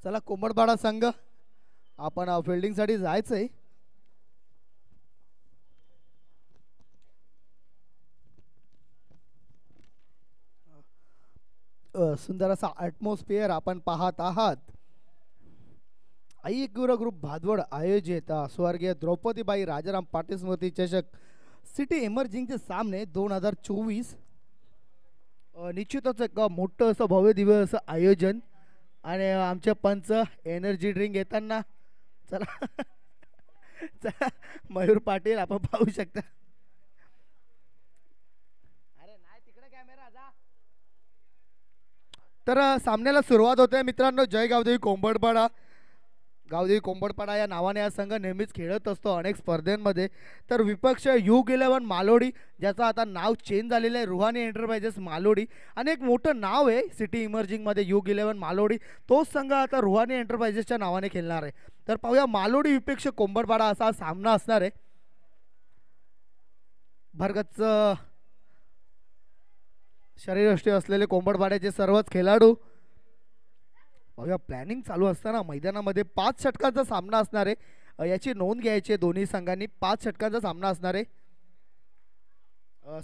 चला कोंबडपाडा संघ आपण फिल्डिंगसाठी जायचंय. सुंदर असा ॲटमॉस्फिअर आपण पाहत आहात. आईकुरा ग्रुप भादवड आयोजित स्वर्गीय द्रौपदीबाई राजाराम पाटील स्मृती चषक सिटी इमर्जिंगचे सामने 2024 निश्चितच एक मोठं असं भव्य दिव्य असं आयोजन. आणि आमचे पंच एनर्जी ड्रिंक घेताना चला चला मयूर पाटील आपण पाहू शकता. तर सामन्याला सुरुवात होते मित्रांनो. जय गावदेवी कोंबडपाडा. गावदेवी कोंबडपाडा या नावाने हा संघ नेहमीच खेळत असतो अनेक स्पर्धेमध्ये. तर विपक्ष युग11 मालोडी, ज्याचं आता नाव चेंज झालेलं आहे रुहानी एंटरप्राइजेस मालोडी. आणि एक मोठं नाव आहे सिटी इमर्जिंगमध्ये युग11 मालोडी. तोच संघ आता रुहानी एंटरप्राइजेसच्या नावाने खेळणार आहे. तर पाहूया मालोडी विपक्ष कोंबडपाडा असा सामना असणार आहे. भरगच्च शरीरयष्टी असलेले कोंबडपाड्याचे सर्वच खेळाडू. बघा प्लॅनिंग चालू असताना मैदानामध्ये 5 षटकांचा सामना असणार आहे. याची नोंद घ्यायची दोन्ही संघांनी. 5 षटकांचा सामना असणार आहे.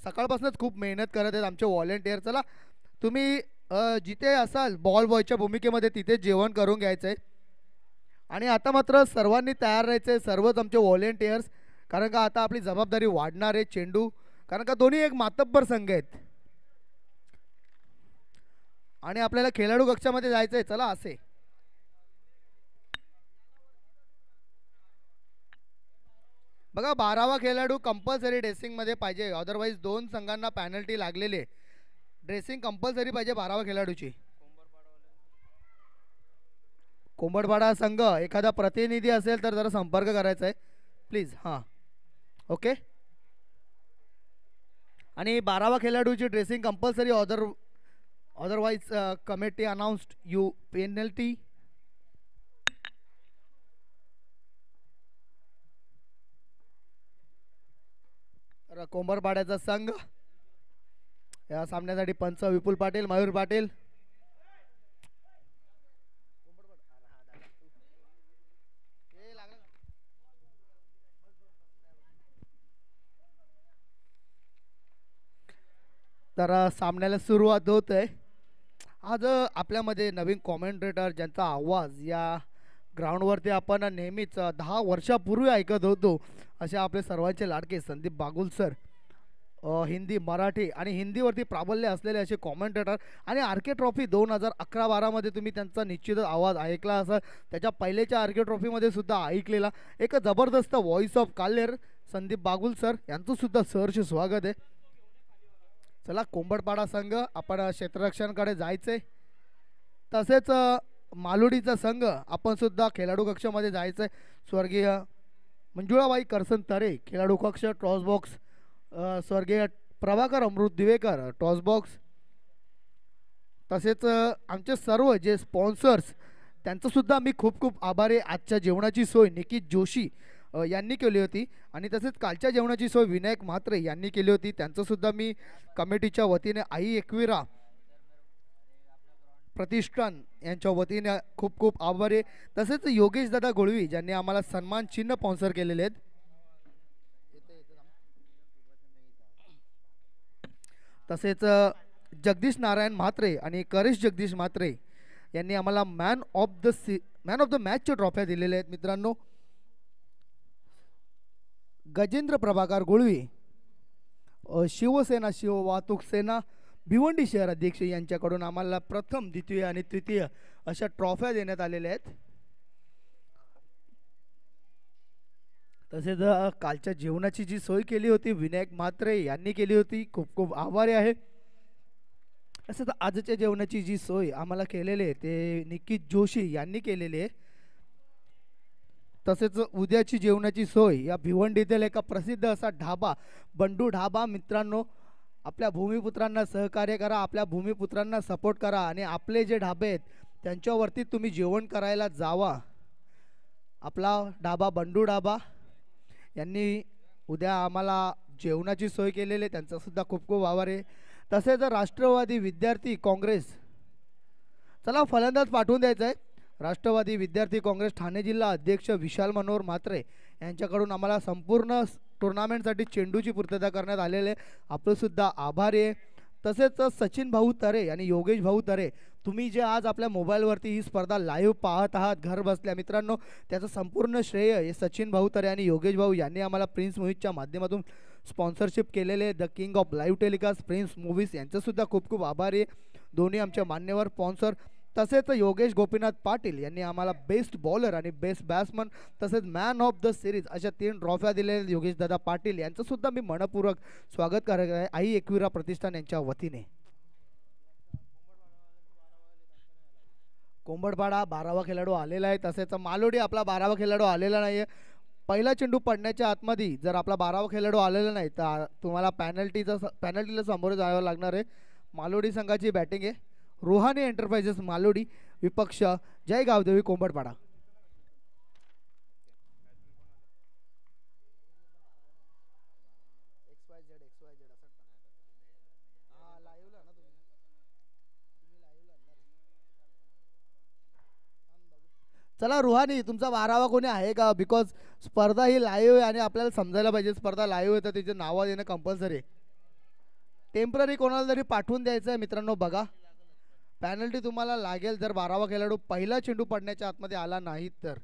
सकाळपासूनच खूप मेहनत करत आहेत आमचे व्हॉलेंटियर. चला तुम्ही जिथे असाल बॉल बॉयच्या भूमिकेमध्ये तिथे जेवण करून घ्यायचं आहे. आणि आता मात्र सर्वांनी तयार राहायचं आहे, सर्वच आमचे व्हॉलेंटियर्स. कारण का आता आपली जबाबदारी वाढणार आहे. चेंडू कारण का दोन्ही एक मातब्बर संघ आहेत आणि आपल्याला खेळाडू कक्षामध्ये जायचं आहे. चला असे बघा 12वा खेळाडू कंपल्सरी ड्रेसिंगमध्ये पाहिजे, अदरवाईज 2 संघांना पॅनल्टी लागलेली आहे. ड्रेसिंग कंपल्सरी पाहिजे 12वा खेळाडूची. कोंबडपाडा संघ एखादा प्रतिनिधी असेल तर जरा संपर्क करायचा आहे प्लीज. हां ओके. आणि 12वा खेळाडूची dressing compulsory, otherwise committee announced you penalty. कोंबडपाड्याचा संघ या सामन्यासाठी पंच विपुल पाटील, मयूर पाटील. तर सामन्याला सुरुवात होत आहे. आज आपल्यामध्ये नवीन कॉमेंटेटर ज्यांचा आवाज या ग्राउंडवरती आपण नेहमीच 10 वर्षापूर्वी ऐकत होतो असे आपले सर्वांचे लाडके संदीप बागुल सर. हिंदी मराठी आणि हिंदीवरती प्राबल्य असलेले असे कॉमेंटेटर. आणि आर.के. ट्रॉफी 2011-12 मध्ये तुम्ही त्यांचा निश्चितच आवाज ऐकला असा. त्याच्या पहिल्याच्या आर.के. ट्रॉफीमध्ये सुद्धा ऐकलेला एक जबरदस्त voice of कालेर Sandeep Bagul sir यांचं सुद्धा सहर्ष स्वागत आहे. चला कोंबडपाडा संघ आपण क्षेत्ररक्षणाकडे जायचे. तसेच मालोडीचा संघ आपण सुद्धा खेळाडू कक्षामध्ये जायचं आहे. स्वर्गीय मंजुळाबाई करसन तरे खेळाडू कक्ष टॉस बॉक्स. स्वर्गीय प्रभाकर अमृत दिवेकर टॉस बॉक्स. तसेच आमचे सर्व जे स्पॉन्सर्स त्यांचं सुद्धा मी खूप खूप आभारी. आजच्या जेवणाची सोय निकित जोशी यांनी केली होती. आणि तसेच कालच्या जेवणाची सोय विनायक म्हात्रे यांनी केली होती. त्यांचं सुद्धा मी कमिटीच्या वतीने आई एकविरा प्रतिष्ठान यांच्या वतीने खूप खूप आभारी. तसेच योगेश दादा गोळवी ज्यांनी आम्हाला सन्मान चिन्ह स्पॉन्सर केलेले आहेत. तसेच जगदीश नारायण म्हात्रे आणि करेश जगदीश म्हात्रे यांनी आम्हाला मॅन ऑफ द मॅचच्या ट्रॉफ्या दिलेल्या आहेत मित्रांनो. गजेंद्र प्रभाकर गोळवी शिवसेना शिव वाहतूक सेना भिवंडी शहर अध्यक्ष यांच्याकडून आम्हाला प्रथम द्वितीय आणि तृतीय अशा ट्रॉफ्या देण्यात आलेल्या आहेत. तसेच कालच्या जेवणाची जी सोय केली होती विनायक म्हात्रे यांनी केली होती. खूप खूप आभारी आहे. तसेच आजच्या जेवणाची जी सोय आम्हाला केलेली आहे ते निकित जोशी यांनी केलेली आहे. तसेच उद्याची जेवणाची सोय या भिवंडीतील एका प्रसिद्ध असा ढाबा बंडू ढाबा. मित्रांनो आपल्या भूमिपुत्रांना सहकार्य करा, आपल्या भूमिपुत्रांना सपोर्ट करा आणि आपले जे ढाबे आहेत त्यांच्यावरती तुम्ही जेवण करायला जावा. आपला ढाबा बंडू ढाबा यांनी उद्या आम्हाला जेवणाची सोय केलेली आहे. त्यांचा सुद्धा खूप खूप आभार आहे. तसेच राष्ट्रवादी विद्यार्थी काँग्रेस चला फलंदाज पाठवून द्यायचं आहे. राष्ट्रवादी विद्यार्थी काँग्रेस ठाणे जिल्हा अध्यक्ष विशाल मनोहर म्हात्रे यांच्याकडून आम्हाला संपूर्ण टुर्नामेंटसाठी चेंडूची पूर्तता करण्यात आलेले आपलं सुद्धा आभारी आहे. तसेच सचिन भाऊ तरे आणि योगेश भाऊ तरे, तुम्ही जे आज आपल्या मोबाईलवरती ही स्पर्धा लाईव्ह पाहत आहात घर बसल्या मित्रांनो, त्याचं संपूर्ण श्रेय हे सचिन भाऊ तरे आणि योगेश भाऊ यांनी आम्हाला प्रिन्स मूव्हीजच्या माध्यमातून स्पॉन्सरशिप केलेले. The king of live telecast prince movies यांचंसुद्धा खूप खूप आभारी आहे. दोन्ही आमचे मान्यवर स्पॉन्सर. तसेच योगेश गोपीनाथ पाटील यांनी आम्हाला बेस्ट बॉलर आणि बेस्ट बॅट्समन तसेच मॅन ऑफ द सिरीज अशा 3 ट्रॉफ्या दिलेल्या योगेश दादा पाटील यांचंसुद्धा मी मनपूर्वक स्वागत करत आहे आई एकविरा प्रतिष्ठान यांच्या वतीने. कोंबडपाडा 12वा खेळाडू आलेला आहे. तसेच मालोडी आपला 12वा खेळाडू आलेला नाही आहे. पहिला चेंडू पडण्याच्या आतमध्ये जर आपला 12वा खेळाडू आलेला नाही तर तुम्हाला पॅनल्टीला सामोरे जावं लागणार आहे. मालोडी संघाची बॅटिंग आहे. रोहानी एंटरप्राइजेस मालोडी विपक्ष जय गावदेवी कोंबडपाडा. चला रुहानी, तुमचा 12वा कोणी आहे का? बिकॉज स्पर्धा ही लाईव्ह आहे आणि आपल्याला समजायला पाहिजे स्पर्धा लाईव्ह आहे तर तिचे नावं देणं कंपल्सरी आहे. टेम्पररी कोणाला तरी पाठवून द्यायचं आहे मित्रांनो. बघा पॅनल्टी तुम्हाला लागेल जर 12वा खेळाडू पहिला चेंडू पडण्याच्या आतमध्ये आला नाही तर.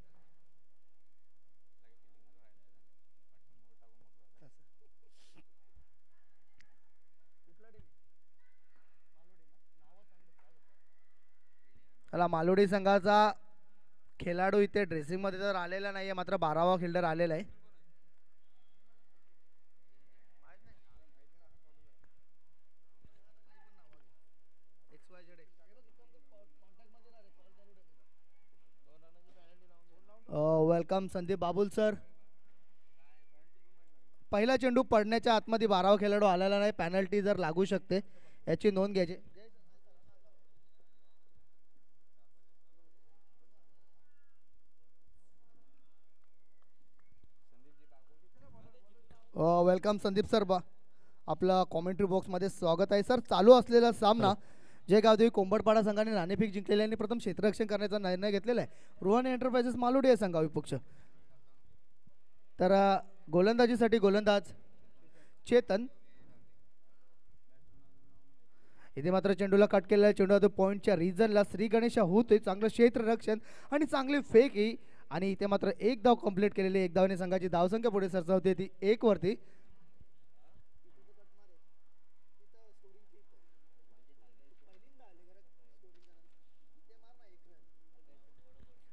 चला मालोडी संघाचा खेळाडू इथे ड्रेसिंग मध्ये तर आलेला नाहीये, मात्र 12वा फिल्डर आलेला आहे. Welcome Sandeep Babul sir. पहिला चेंडू पडण्याच्या आतमध्ये 12वा खेळाडू आलेला नाही, पॅनल्टी जर लागू शकते याची नोंद घ्यायची. वेलकम संदीप सर, आपला कॉमेंट्री बॉक्समध्ये स्वागत आहे सर. चालू असलेला सामना जय गावदेवी कोंबडपाडा संघाने नाणेफेक जिंकलेले आणि प्रथम क्षेत्ररक्षण करण्याचा निर्णय घेतलेला आहे. रोहन एंटरप्राइजेस मालोडी या संघा विपक्ष. तर गोलंदाजीसाठी गोलंदाज चेतन. इथे मात्र चेंडूला कट केलेला चेंडू पॉईंटच्या रिजनला श्री गणेश होते. चांगलं क्षेत्ररक्षण आणि चांगली फेक ही आणि इथे मात्र एक धाव कंप्लीट केलेली. एक धावने संघाची धावसंख्या पुढे सरसावते ती 1 वरती.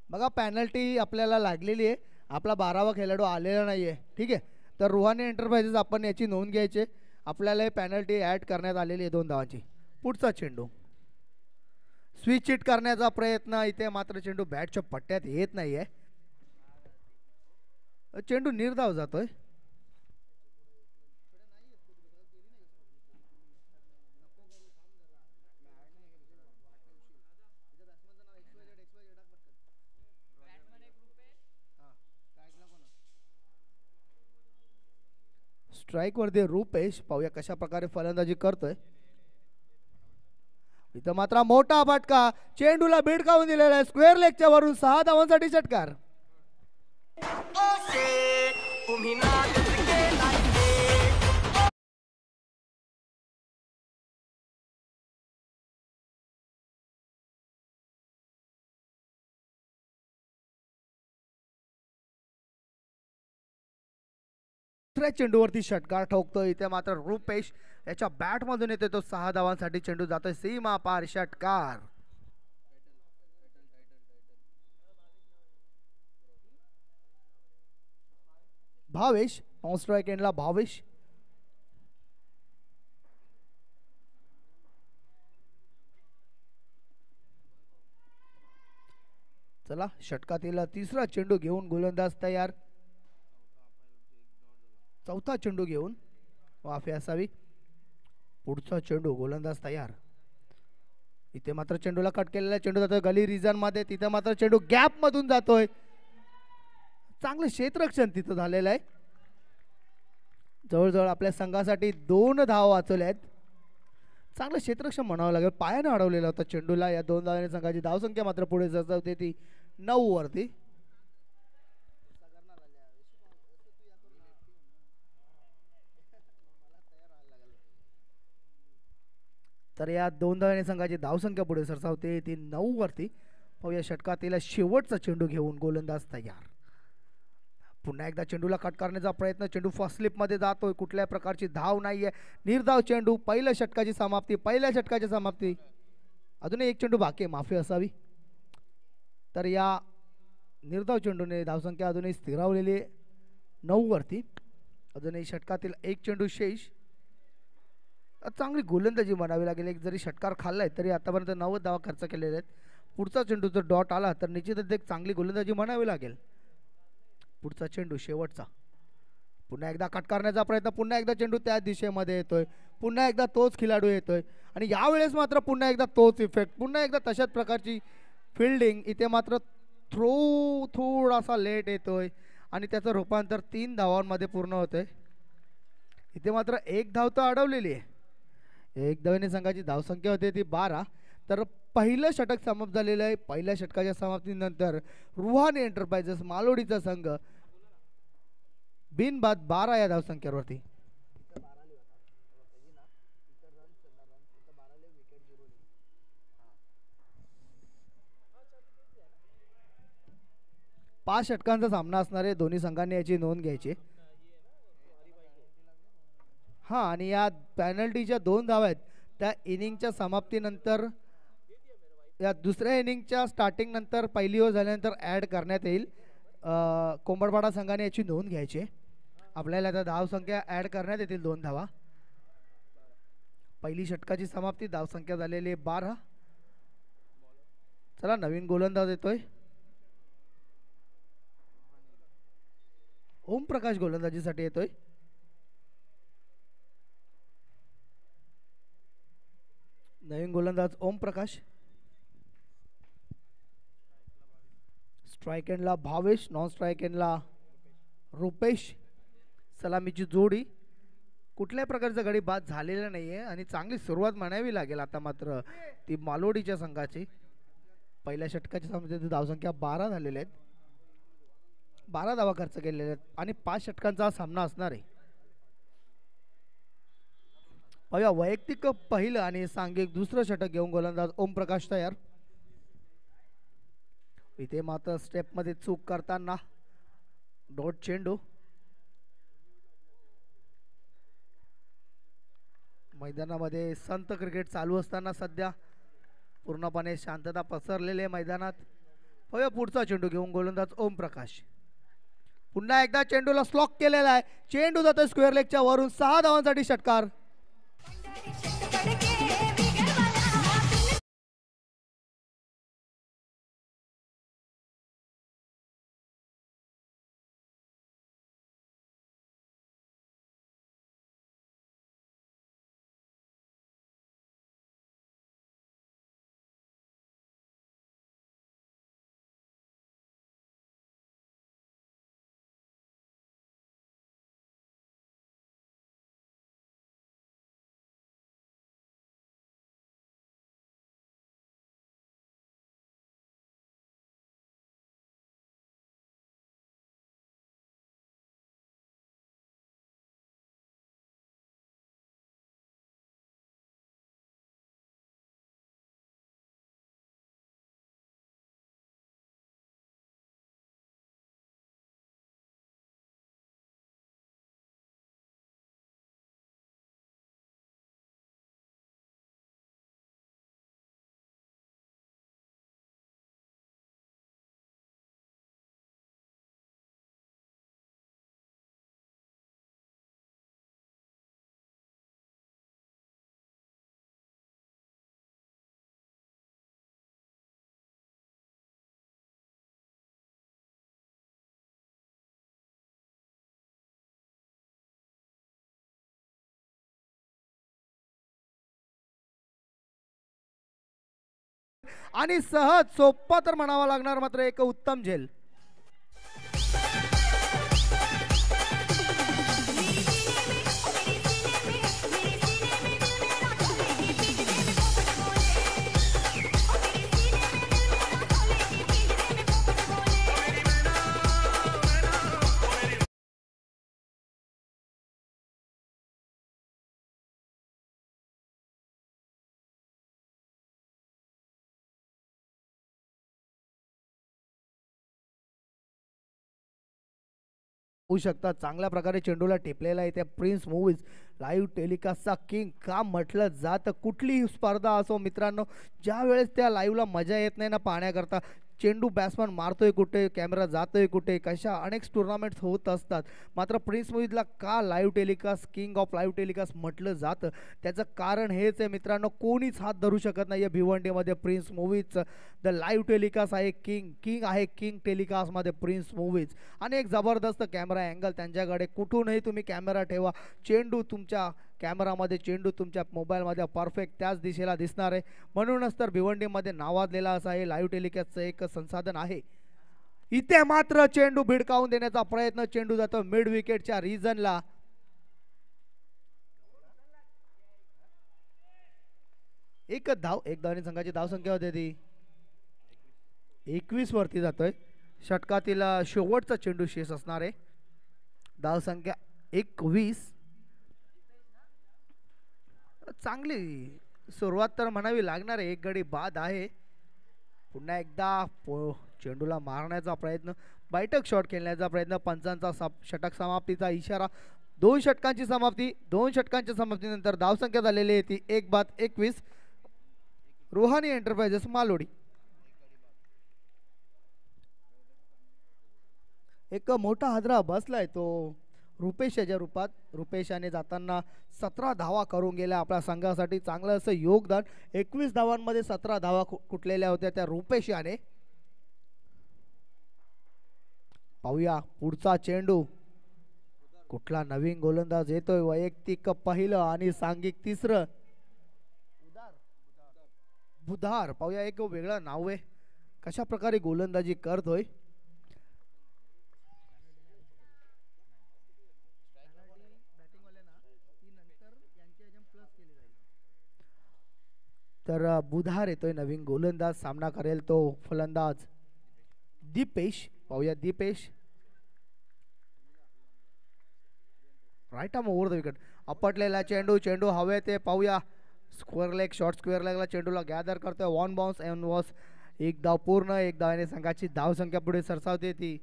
बघा पॅनल्टी आपल्याला लागलेली आहे. आपला 12वा खेळाडू आलेला नाही आहे. ठीक आहे, तर रुहानी एंटरप्राइजेस आपण याची नोंद घ्यायची. आपल्याला पॅनल्टी ॲड करण्यात आलेली आहे 2 धावांची. पुढचा चेंडू स्विच हिट करण्याचा प्रयत्न. इथे मात्र चेंडू बॅटच्या पट्ट्यात येत नाही आहे. चेंडू निर्धाव जातोय. स्ट्राइक वरती रुपेश. पाहूया कशा प्रकारे फलंदाजी करतोय. इथं मात्र मोठा फटका, चेंडूला भिडकावून दिलेला आहे. स्क्वेअर लेगच्या वरून 6 धावांसाठी षटकार. दुसऱ्या चेंडूवरती षटकार ठोकतो. इथे मात्र रुपेश याच्या बॅट मधून येते तो 6 धावांसाठी चेंडू जातोय सीमा पार षटकार. भावेश ऑन स्ट्राइक एंडला. भावेश चला षटकातील तिसरा चेंडू घेऊन गोलंदाज तयार. चौथा चेंडू घेऊन वाफे असावी. पुढचा चेंडू गोलंदाज तयार. इथे मात्र चेंडूला कट केलेला चेंडू जातोय गली रिजन मध्ये. तिथे मात्र चेंडू गॅप मधून जातोय. चांगलं क्षेत्ररक्षण तिथं झालेलं आहे. जवळजवळ आपल्या संघासाठी 2 धावा वाचवल्या आहेत. चांगलं क्षेत्ररक्षण म्हणावं लागेल, पायाने अडवलेला होता चेंडूला. या 2 धावांनी संघाची धावसंख्या मात्र पुढे सरसावते ती 9 वरती. तर या 2 धावांनी संघाची धावसंख्या पुढे सरसावते ती 9 वरती. पाहूया षटकातील शेवटचा चेंडू घेऊन गोलंदाज तयार. पुन्हा एकदा चेंडूला कट करण्याचा प्रयत्न, चेंडू फर्स्ट स्लिपमध्ये जातोय, कुठल्याही प्रकारची धाव नाहीये, निर्धाव चेंडू. पहिल्या षटकाची समाप्ती, पहिल्या षटकाची समाप्ती. अजूनही एक चेंडू बाकी आहे, माफी असावी. तर या निर्धाव चेंडूने धावसंख्या अजूनही स्थिरावलेली आहे 9 वरती. अजूनही षटकातील एक चेंडू शेष. चांगली गोलंदाजी म्हणावी लागेल. एक जरी षटकार खाल्लाय तरी आतापर्यंत 90 धावा खर्च केलेले आहेत. पुढचा चेंडू जर डॉट आला तर निश्चितच एक चांगली गोलंदाजी म्हणावी लागेल. पुढचा चेंडू शेवटचा. पुन्हा एकदा कट करण्याचा प्रयत्न, पुन्हा एकदा चेंडू त्या दिशेमध्ये येतोय, पुन्हा एकदा तोच खेळाडू येतोय आणि यावेळेस मात्र पुन्हा एकदा तोच इफेक्ट, पुन्हा एकदा तशाच प्रकारची फिल्डिंग. इथे मात्र थ्रो थोडासा लेट येतोय आणि त्याचं रूपांतर 3 धावांमध्ये पूर्ण होतंय. इथे मात्र एक धाव तर अडवलेली आहे. एक धावेने संघाची धावसंख्या होते ती 12. तर पहिलं षटक समाप्त झालेलं आहे. पहिल्या षटकाच्या समाप्तीनंतर रुहानी एंटरप्राइजेस मालोडीचा संघ बिनबाद 12 या धावसंख्येवरती. पाच षटकांचा सामना असणार आहे. दोन्ही संघांनी याची नोंद घ्यायची. हां, आणि या पेनल्टीच्या 2 धावा आहेत त्या इनिंगच्या समाप्तीनंतर, या दुसऱ्या इनिंगच्या स्टार्टिंग नंतर पहिली ओव्हर झाल्यानंतर ॲड करण्यात येईल. कोंबडपाडा संघाने याची नोंद घ्यायची. आपल्याला आता धावसंख्या ॲड करण्यात येतील 2 धावा. पहिली षटकाची समाप्ती, धावसंख्या झालेली 12. चला नवीन गोलंदाज येतोय. ओम प्रकाश गोलंदाजीसाठी येतोय. नवीन गोलंदाज ओम प्रकाश. स्ट्राइक एंडला भावेश, नॉन स्ट्राइक एंडला रुपेश. सलामीची जोडी. कुठल्याही प्रकारचा गडी बाद झालेला नाहीये आणि चांगली सुरुवात म्हणावी लागेल आता मात्र ती मालोडीच्या संघाची. पहिल्या षटकाच्या सामन्यात धावसंख्या 12 झालेल्या आहेत. 12 धावा खर्च केलेल्या आहेत आणि 5 षटकांचा सामना असणार आहे. पाहूया वैयक्तिक पहिलं आणि सांघिक दुसरं षटक घेऊन गोलंदाज ओम प्रकाश तयार. इथे मात्र स्टेपमध्ये चूक करताना डॉट चेंडू. मैदानामध्ये संत क्रिकेट चालू असताना सध्या पूर्णपणे शांतता पसरलेली आहे मैदानात. पाहूया पुढचा चेंडू घेऊन गोलंदाज ओम प्रकाश. पुन्हा एकदा चेंडूला स्लॉक केलेला आहे. चेंडू जातो स्क्वेअर लेगच्या वरून. 6 धावांसाठी षटकार. आणि सहज सोप्पा तर म्हणावा लागणार मात्र एक उत्तम झेल. शकता चांगल्या प्रकारे चेंडूला टिपलेला इथे प्रिन्स मूव्हीज लाईव्ह टेलिकास्टचा किंग का म्हटलं जातं. कुठलीही स्पर्धा असो मित्रांनो, ज्या वेळेस त्या लाईव्हला मजा येत नाही ना पाहण्याकरता, चेंडू बॅट्समन मारतोय कुठे, कॅमेरा जातोय कुठे, कशा अनेक टुर्नामेंट्स होत असतात. मात्र प्रिन्स मूव्हीजला का live telecast king of live telecast म्हटलं जातं, त्याचं कारण हेच आहे मित्रांनो, कोणीच हात धरू शकत नाही या भिवंडीमध्ये प्रिन्स मूव्हीजचं. द लाईव्ह टेलिकास्ट आहे किंग आहे किंग टेलिकास्टमध्ये प्रिन्स मूव्हीज. आणि एक जबरदस्त कॅमेरा अँगल त्यांच्याकडे, कुठूनही तुम्ही कॅमेरा ठेवा, चेंडू तुमच्या कॅमेरामध्ये, चेंडू तुमच्या मोबाईलमध्ये परफेक्ट त्याच दिशेला दिसणार आहे. म्हणूनच तर भिवंडीमध्ये नावाजलेला असं हे लाईव्ह टेलिकास्टचं एक संसाधन आहे. इथे मात्र चेंडू भिडकावून देण्याचा प्रयत्न, चेंडू जातो मिड विकेटच्या रिजनला. एक धावनी संघाची धावसंख्या होती ती 21 वरती जातोय. षटकातील शेवटचा चेंडू शेष असणार आहे. धावसंख्या 21. चांगली सुरुवात तर म्हणावी लागणार आहे. एक गडी बाद आहे. पुन्हा एकदा चेंडूला मारण्याचा प्रयत्न, बैठक शॉट खेळण्याचा प्रयत्न, पंचांचा षटक समाप्तीचा इशारा. 2 षटकांची समाप्ती, 2 षटकांच्या समाप्तीनंतर धावसंख्या झालेली आहे ती 1 बाद 21. रोहानी एंटरप्राइजेस मालोडी. एक मोठा हादरा बसलाय तो रुपेशच्या रूपात. रुपेशाने जाताना 17 धावा करून गेल्या आपल्या संघासाठी. चांगलं असं योगदान. 21 धावांमध्ये 17 धावा कुठलेल्या होत्या त्या रुपेश याने. पाहूया पुढचा चेंडू, कुठला नवीन गोलंदाज येतोय. वैयक्तिक पहिलं आणि सांघिक तिसरं. बुधार. पाहूया, एक वेगळं नाव आहे, कशा प्रकारे गोलंदाजी करतोय. तर बुधार येतोय नवीन गोलंदाज. सामना करेल तो फलंदाज दीपेश. पाहूया Dipesh. Right arm over the wicket. आपटलेला चेंडू, चेंडू हवे ते. पाहूया स्क्वेअर लेग, शॉर्ट स्क्वेअर लेगला चेंडूला गॅदर करतोय. वन बाउन्स एन वॉस. एक धाव पूर्ण. एक धावाने संघाची धावसंख्या पुढे सरसावते ती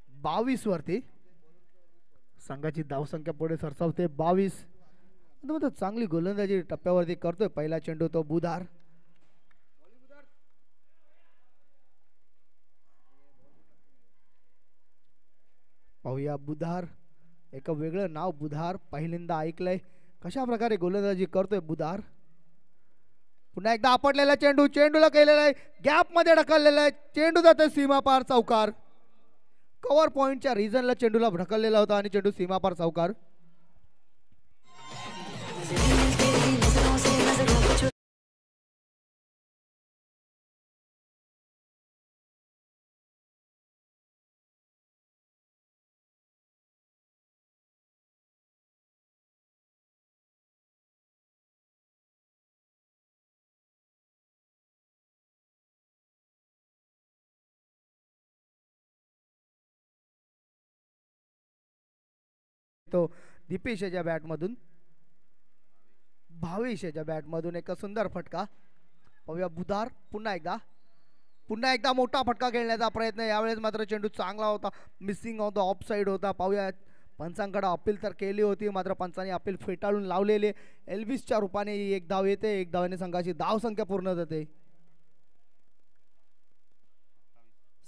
22 वरती. संघाची धावसंख्या पुढे सरसावते 22. चांगली गोलंदाजी टप्प्यावरती करतोय. पहिला चेंडू तो बुधार. पाहूया बुधार. एक वेगळं नाव बुधार, पहिल्यांदा ऐकलंय. कशा प्रकारे गोलंदाजी करतोय बुधार. पुन्हा एकदा आपटलेला चेंडू, चेंडूला केलेला आहे, गॅप मध्ये ढकललेला आहे. चेंडू जातोय सीमापार चौकार. कव्हर पॉइंटच्या रिजनला चेंडूला ढकललेला होता आणि चेंडू सीमापार चौकार. तो दीपेशच्या बॅटमधून, भावेशच्या बॅटमधून एक सुंदर फटका. पाहूया बुधार. पुन्हा एकदा मोठा फटका खेळण्याचा प्रयत्न. यावेळेस मात्र चेंडू चांगला होता, मिसिंग होता, ऑफ साईड होता. पाहूया पंचांकडे अपील तर केली होती, मात्र पंचांनी अपील फेटाळून लावलेले. एल्विसच्या रूपाने एक धाव येते. एक धावाने संघाची धावसंख्या पूर्ण होते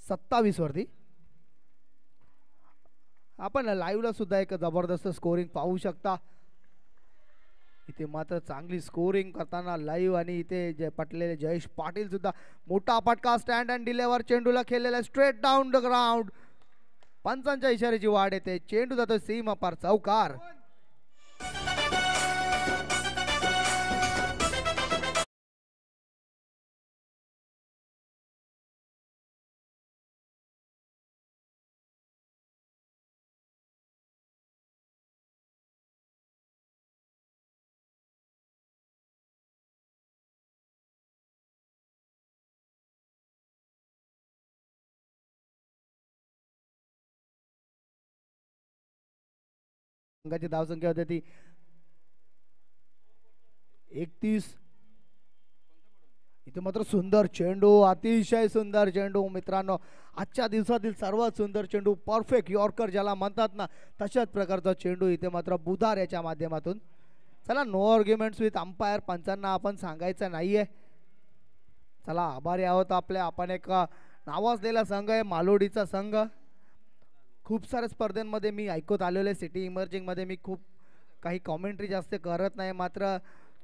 27 वरती. आपण लाईव्हला सुद्धा एक जबरदस्त स्कोरिंग पाहू शकता. इथे मात्र चांगली स्कोरिंग करताना लाईव्ह. आणि इथे जे पटलेले जयेश पाटील सुद्धा मोठा फटका, स्टँड अँड डिलेवर चेंडूला केलेला, स्ट्रेट डाऊन द ग्राउंड. पंचांच्या इशाऱ्याची वाढ येते. चेंडू जातो सीमापार चौकार. संघाची धावसंख्या होती ती 31. इथे मात्र सुंदर चेंडू, अतिशय सुंदर चेंडू मित्रांनो. आजच्या दिवसातील सर्वात सुंदर चेंडू, परफेक्ट यॉर्कर ज्याला म्हणतात ना, तशाच प्रकारचा चेंडू इथे मात्र बुधार याच्या माध्यमातून. चला, नो आर्ग्युमेंट्स विथ अंपायर. पंचांना आपण सांगायचं नाहीये. चला, आभारी आहोत आपले. आपण एक नावाजलेला संघ आहे, मालोडीचा संघ. खूप साऱ्या स्पर्धेमध्ये मी ऐकत आलेलो आहे. सिटी इमर्जिंगमध्ये मी खूप काही कॉमेंट्री जास्त करत नाही, मात्र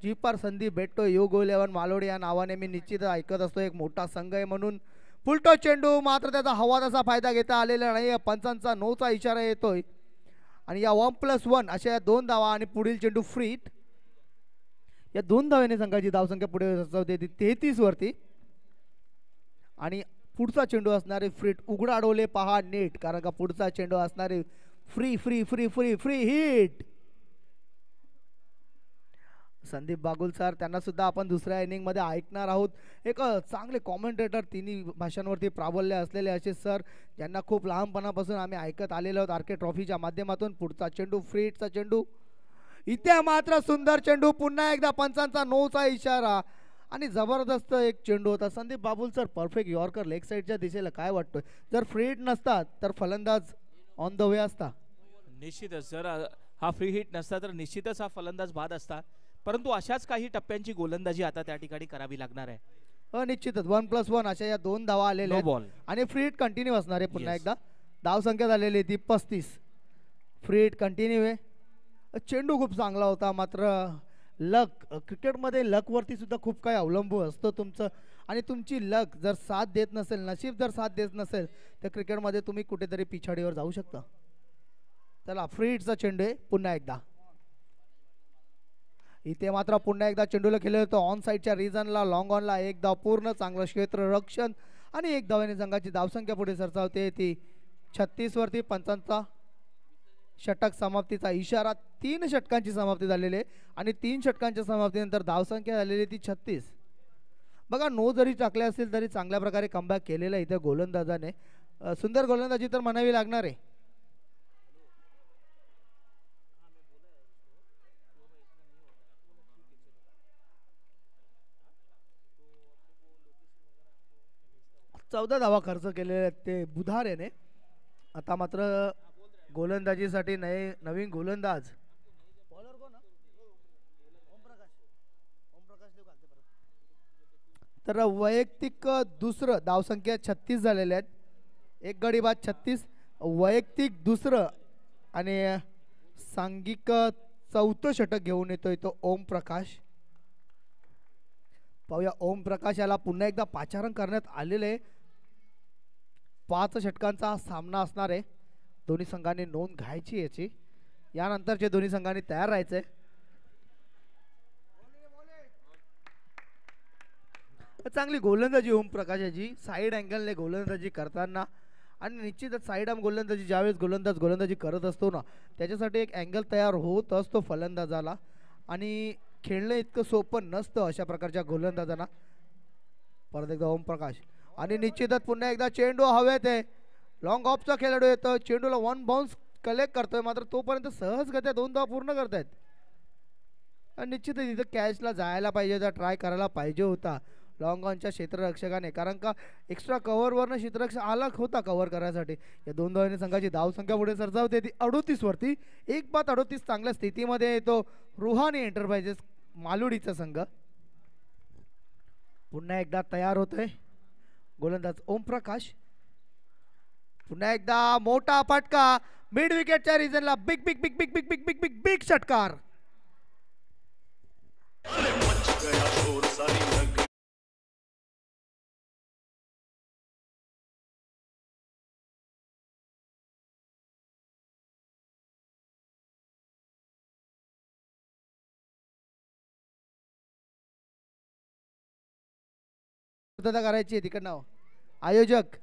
जी पार संधी भेटतो योग 11 मालोडी या नावाने मी निश्चित ऐकत असतो. एक मोठा संघ आहे म्हणून. फुलटो चेंडू, मात्र त्याचा हवा तसा फायदा घेता आलेला नाही. पंचांचा नोचा इशारा येतोय आणि या 1+1 अशा या 2 धावा आणि पुढील चेंडू फ्रीट. या 2 धावेने संघाची धावसंख्या पुढे होते 33 वरती. आणि पुढचा चेंडू असणारे फ्रीट. उघडा डोले पहा नेट, कारण का पुढचा चेंडू असणारे free free free free free hit. Sandeep Bagul sir, त्यांना सुद्धा आपण दुसऱ्या इनिंग मध्ये ऐकणार आहोत. एक चांगले कॉमेंटेटर, तिन्ही भाषांवरती प्राबल्य असलेले असे सर, ज्यांना खूप लहानपणापासून आम्ही ऐकत आलेलो आहोत आर के ट्रॉफीच्या माध्यमातून. पुढचा चेंडू फ्रीटचा चेंडू. इथे मात्र सुंदर चेंडू, पुन्हा एकदा पंचांचा नोचा इशारा आणि जबरदस्त एक चेंडू होता. Sandeep Babul sir, perfect yorker leg साईडच्या दिशेला. काय वाटतोय, जर फ्रीट नसतात तर फलंदाज ऑन द वे असता? निश्चितच, जर हा फ्री हिट नसता तर निश्चितच हा फलंदाज बाद असता. परंतु अशाच काही टप्प्यांची गोलंदाजी आता त्या ठिकाणी करावी लागणार आहे. निश्चितच 1+1 अशा या 2 धावा आलेल्या आहेत आणि फ्रीट कंटिन्यू असणार आहे. पुन्हा एकदा धाव संख्या झालेली ती 35. फ्रीट कंटिन्यू आहे. चेंडू खूप चांगला होता, मात्र लक, क्रिकेटमध्ये लकवरती सुद्धा खूप काही अवलंबून असतं तुमचं. आणि तुमची लक जर साथ देत नसेल, नशीब जर साथ देत नसेल, तर क्रिकेटमध्ये तुम्ही कुठेतरी पिछाडीवर जाऊ शकता. चला, फ्रीटचा चेंडू आहे पुन्हा एकदा. इथे मात्र पुन्हा एकदा चेंडूला खेळलं होतं ऑन साईडच्या रिजनला, लॉंग ऑनला. एक धाव पूर्ण, चांगलं क्षेत्र रक्षण आणि एक धावेने संघाची धावसंख्या पुढे सरसावते ती 36 वरती. पंचांचा षटक समाप्तीचा इशारा. 3 षटकांची समाप्ती झालेली आहे आणि 3 षटकांच्या समाप्तीनंतर धावसंख्या झालेली ती 36. बघा, नो जरी टाकले असतील तरी चांगल्या प्रकारे कमबॅक केलेला इथे गोलंदाजाने. सुंदर गोलंदाजी तर म्हणावी लागणार आहे. चौदा धावा खर्च केलेले आहेत ते बुधार याने. आता मात्र गोलंदाजीसाठी नवीन गोलंदाज. तर वैयक्तिक दुसरं, धावसंख्या 36 झालेल्या आहेत. एक गडी बाद 36, वैयक्तिक दुसरं आणि सांघिक चौथं षटक घेऊन येतोय तो ओम प्रकाश. पाहूया, ओम प्रकाश याला पुन्हा एकदा पाचारण करण्यात आलेले. 5 षटकांचा सामना असणार आहे. दोन्ही संघांनी नोंद घ्यायची याची. यानंतरचे दोन्ही संघांनी तयार राहायचे. चांगली गोलंदाजी ओम प्रकाशाची, साईड अँगलने गोलंदाजी करताना. आणि निश्चितच साईड आर्म गोलंदाजी, ज्यावेळेस गोलंदाज गोलंदाजी करत असतो ना, त्याच्यासाठी एक अँगल तयार होत असतो फलंदाजाला आणि खेळणं इतकं सोपं नसतं अशा प्रकारच्या गोलंदाजांना. परत एकदा ओम प्रकाश आणि निश्चितच पुन्हा एकदा चेंडू हवेत आहे. लॉंग ऑफचा खेळाडू येतो, चेंडूला 1 बाउन्स कलेक्ट करतोय, मात्र तोपर्यंत सहजगत्या 2 धावा पूर्ण करतायत. आणि निश्चितच इथं कॅचला जायला पाहिजे होता, ट्राय करायला पाहिजे होता लॉंग ऑनच्या क्षेत्ररक्षकाने, कारण का एक्स्ट्रा कव्हरवरनं क्षेत्ररक्षक आला होता कव्हर करायसाठी. या 2 धावांनी संघाची धावसंख्या पुढे सरसावते ती 38 वरती. 1-38 चांगल्या स्थितीमध्ये येतो रुहानी एंटरप्राइजेस मालुडीचा संघ. पुन्हा एकदा तयार होतोय गोलंदाज ओम प्रकाश. पुन्हा एकदा मोठा फटका मिड विकेटच्या रिजनला. Big big big big big big big big big षटकार. करायची आहे तिकडनं आयोजक.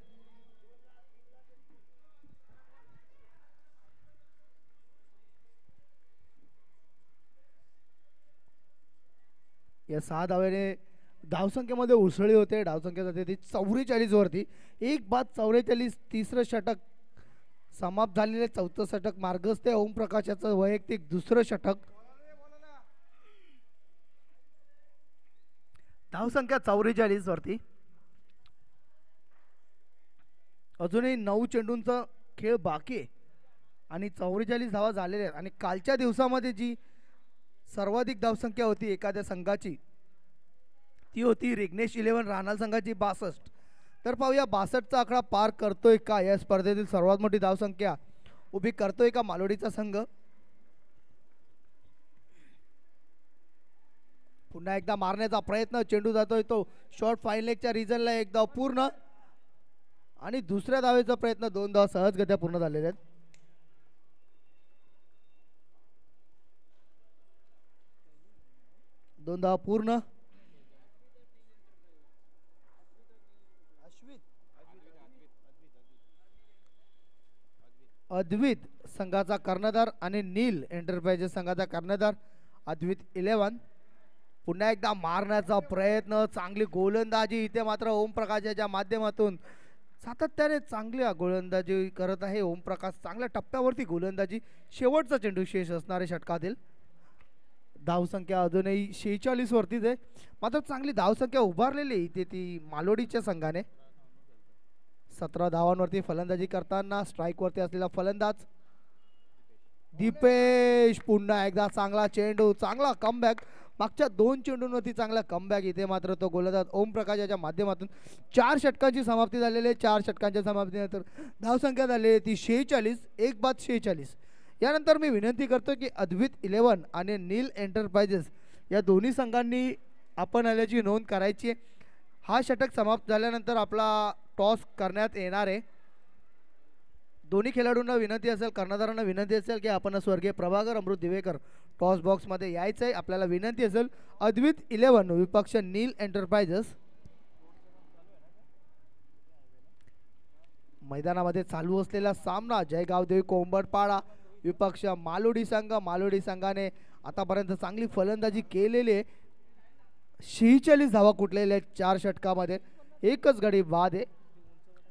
या 6 धावेने धावसंख्येमध्ये उसळी होते. धावसंख्या जाते ती 44 वरती. 1-44, तिसरं षटक समाप्त झालेले. 4थं षटक मार्गस्थ आहे ओम प्रकाशाचं वैयक्तिक दुसरं षटक. धावसंख्या 44 वरती. अजूनही 9 चेंडूंचा खेळ बाकी आहे आणि 44 धावा झालेल्या आहेत. आणि कालच्या दिवसामध्ये जी सर्वाधिक धावसंख्या होती एखाद्या संघाची ती होती रिग्नेश 11 राहणार संघाची 62. तर पाहूया 62चा आकडा पार करतोय का, या स्पर्धेतील सर्वात मोठी धावसंख्या उभी करतोय का मालोडीचा संघ. पुन्हा एकदा मारण्याचा प्रयत्न, चेंडू जातोय तो शॉर्ट फाईन लेगच्या रिजनला, एकदा पूर्ण आणि दुसऱ्या धावेचा प्रयत्न, 2 धावा सहजगत्या पूर्ण झालेल्या आहेत. दोन धावा पूर्ण. अद्वित संघाचा कर्णधार आणि नील एंटरप्राइजेस संघाचा कर्णधार अद्वित 11. पुन्हा एकदा मारण्याचा प्रयत्न, चांगली गोलंदाजी इथे मात्र ओमप्रकाशाच्या माध्यमातून सातत्याने चांगली गोलंदाजी करत आहे ओमप्रकाश. चांगल्या टप्प्यावरती गोलंदाजी, शेवटचा चेंडू शेष असणारे षटकातील. धावसंख्या अजूनही 46 वरतीच आहे, मात्र चांगली धावसंख्या उभारलेली इथे ती मालोडीच्या संघाने. 17 धावांवरती फलंदाजी करताना स्ट्राईक वरती असलेला फलंदाज दीपेश. पुन्हा एकदा चांगला चेंडू, चांगला कमबॅक. मागच्या 2 चेंडूंवरती चांगला कमबॅक, इथे मात्र तो गोलंदाज ओमप्रकाशाच्या माध्यमातून. 4 षटकांची समाप्ती झालेली आहे. 4 षटकांच्या समाप्तीनंतर धावसंख्या झालेली ती 46, एक बाद 46. यानंतर मी विनंती करतो की अद्वित 11 आणि नील एंटरप्राइजेस या दोन्ही संघांनी आपण आल्याची नोंद करायची आहे. हा षटक समाप्त झाल्यानंतर आपला टॉस करण्यात येणार आहे. दोन्ही खेळाडूंना विनंती असेल, कर्णधारांना विनंती असेल की आपण स्वर्गीय प्रभाकर अमृत दिवेकर टॉस बॉक्समध्ये यायचं आहे. आपल्याला विनंती असेल. अद्वित 11 विपक्ष नील एंटरप्राइजेस. मैदानामध्ये चालू असलेला सामना जयगावदेवी कोंबडपाडा विपक्ष मालोडी संघ. मालोडी संघाने आतापर्यंत चांगली फलंदाजी केलेली आहे. 46 धावा कुठलेल्या आहेत 4 षटकामध्ये, एकच गडी बाद आहे.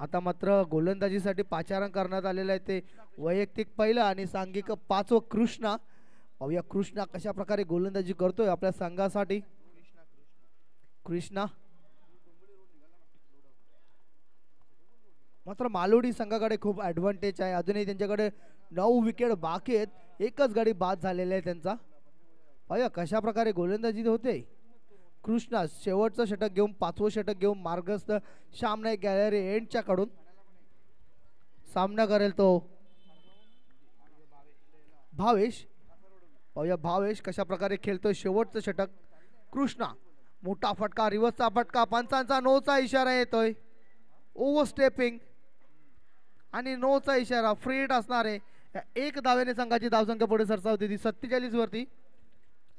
आता मात्र गोलंदाजीसाठी पाचारण करण्यात आलेलं आहे ते वैयक्तिक पहिलं आणि सांघिक 5वं कृष्णा. पाहूया कृष्णा कशा प्रकारे गोलंदाजी करतोय आपल्या संघासाठी. कृष्णा मात्र मालोडी संघाकडे खूप ॲडव्हान्टेज आहे. अजूनही त्यांच्याकडे 9 विकेट बाकी आहेत, एकच गडी बाद झालेला आहे त्यांचा. पाहूया कशा प्रकारे गोलंदाजी होते. कृष्णा शेवटचं षटक घेऊन, 5वं षटक घेऊन मार्गस्थ सामना गॅलरी एंडच्या कडून सामना करेल तो भावेश. पाहूया भावेश कशा प्रकारे खेळतोय शेवटचं षटक. कृष्णा मोठा फटका, रिव्हर्सचा फटका, पंचांचा नोचा इशारा येतोय. ओव्हरस्टेपिंग आणि नोचा इशारा, फ्री हिट असणार आहे. एक धावेने संघाची धावसंख्या पुढे सरसावते ती 47 वरती.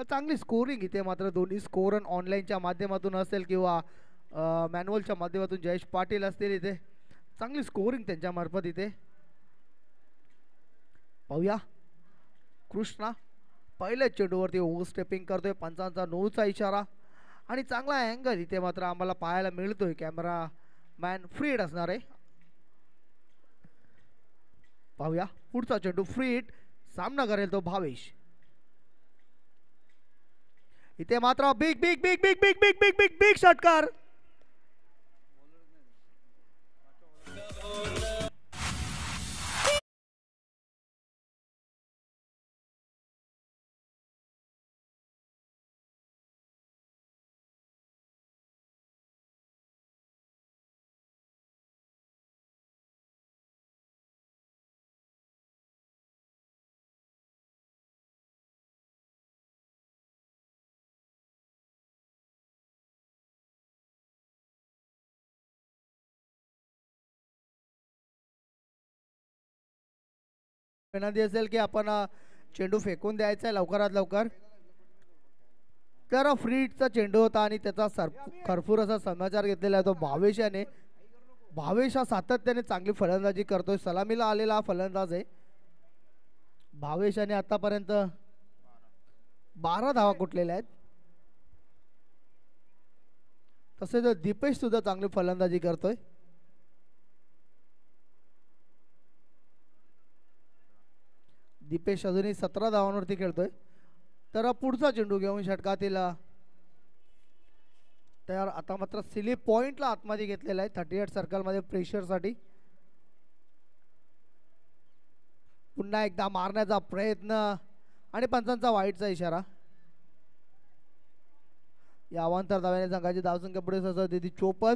चांगली स्कोरिंग इथे मात्र दोन्ही स्कोर ऑनलाईनच्या माध्यमातून असेल किंवा मॅन्युअलच्या माध्यमातून जयेश पाटील असतील, इथे चांगली स्कोरिंग त्यांच्या मार्फत इथे. पाहूया कृष्णा पहिल्याच चेंडूवरती ओव्हरस्टेपिंग करतोय, पंचांचा नोचा इशारा आणि चांगला अँगल इथे मात्र आम्हाला पाहायला मिळतोय. कॅमेरा मॅन फ्री हिट असणार आहे. पाहूया पुढचा चेंडू फ्री हिट, सामना करेल तो भावेश. इथे मात्र big big big big big big big big big षटकार. विनंती असेल की आपण चेंडू फेकून द्यायचा आहे लवकरात लवकर. तर फ्री हिटचा चेंडू होता आणि त्याचा खरपूर असा समाचार घेतलेला आहे तो भावेश याने. भावेश हा सातत्याने चांगली फलंदाजी करतोय, सलामीला आलेला हा फलंदाज आहे. भावेशाने आतापर्यंत 12 धावा कुठलेल्या आहेत. तसेच दीपेश सुद्धा चांगली फलंदाजी करतोय. दीपेश अजूनही 17 धावांवरती खेळतोय. तर पुढचा चेंडू घेऊन षटकातील तयार. आता मात्र स्लिप पॉइंटला आतमध्ये घेतलेला आहे 38 सर्कलमध्ये प्रेशरसाठी. पुन्हा एकदा मारण्याचा प्रयत्न आणि पंचांचा वाईटचा इशारा. या अवांतर धाव्याने संघाची धावसंख्या पुढे सरसावत होती 54.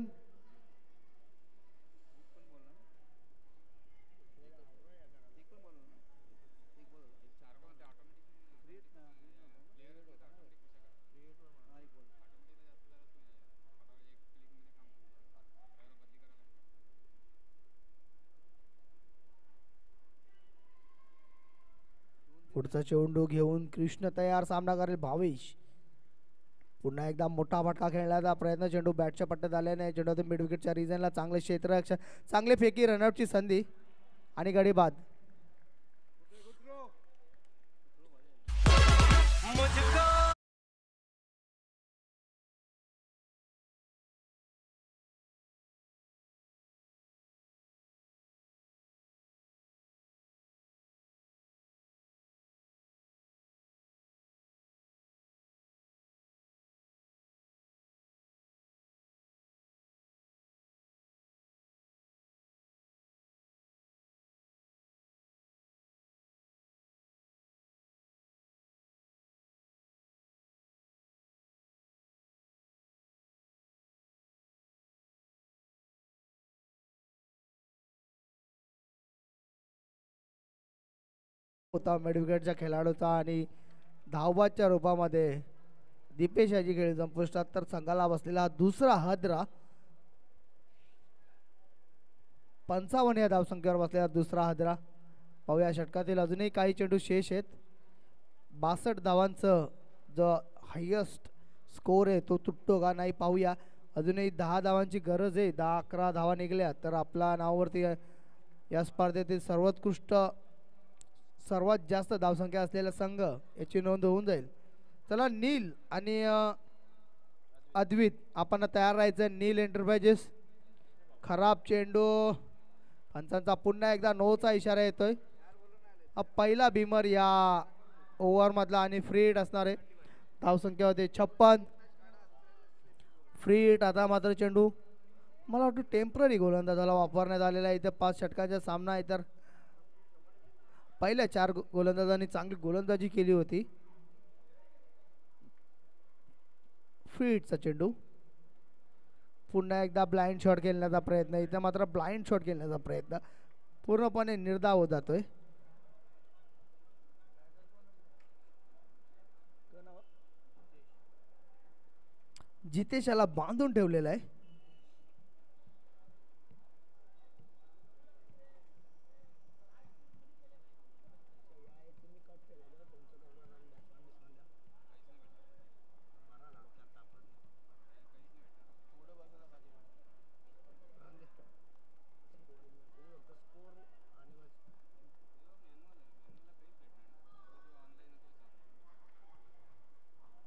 पुढचा चेंडू घेऊन कृष्ण तयार. सामना करेल भावेश. पुन्हा एकदा मोठा फटका खेळण्याचा प्रयत्न. चेंडू बॅटच्या पट्ट्यात आल्याने चेंडू मिड विकेटच्या रिजनला चांगले क्षेत्ररक्षण, चांगले फेकी, रनआउटची संधी आणि गडी बाद. होता मिडविकेटच्या खेळाडूचा आणि धावबादच्या रूपामध्ये दीपेश याची खेळी संपुष्टात. तर संघाला बसलेला दुसरा हदरा. 55 या धावसंख्येवर बसलेला दुसरा हदरा. पाहूया षटकातील अजूनही काही चेंडू शेष आहेत. 62 धावांचं जो हायेस्ट स्कोर आहे तो तुटतो का नाही पाहूया. अजूनही 10 धावांची गरज आहे. 10-11 धावा निघल्या तर आपला नावावरती या स्पर्धेतील सर्वोत्कृष्ट सर्वात जास्त धावसंख्या असलेला संघ याची नोंद होऊन जाईल. चला नील आणि अद्वित आपण तयार राहायचं. नील एंटरप्राइजेस. खराब चेंडू. पंचांचा पुन्हा एकदा नोचा इशारा येतोय. पहिला भीमर या ओव्हरमधला आणि फ्री हिट असणार आहे. धावसंख्या होते 56. Free hit. आता मात्र चेंडू मला वाटतं टेम्पररी गोलंदाजाला वापरण्यात आलेला आहे. इथे 5 षटकांचा सामना आहे. तर पहिल्या 4 गोलंदाजांनी चांगली गोलंदाजी केली होती. फ्री हिटचा चेंडू. पुन्हा एकदा ब्लाइंड शॉट खेळण्याचा प्रयत्न. इथे मात्र ब्लाइंड शॉट खेळण्याचा प्रयत्न पूर्णपणे निर्धाव होत जातोय. जितेश याला बांधून ठेवलेला आहे.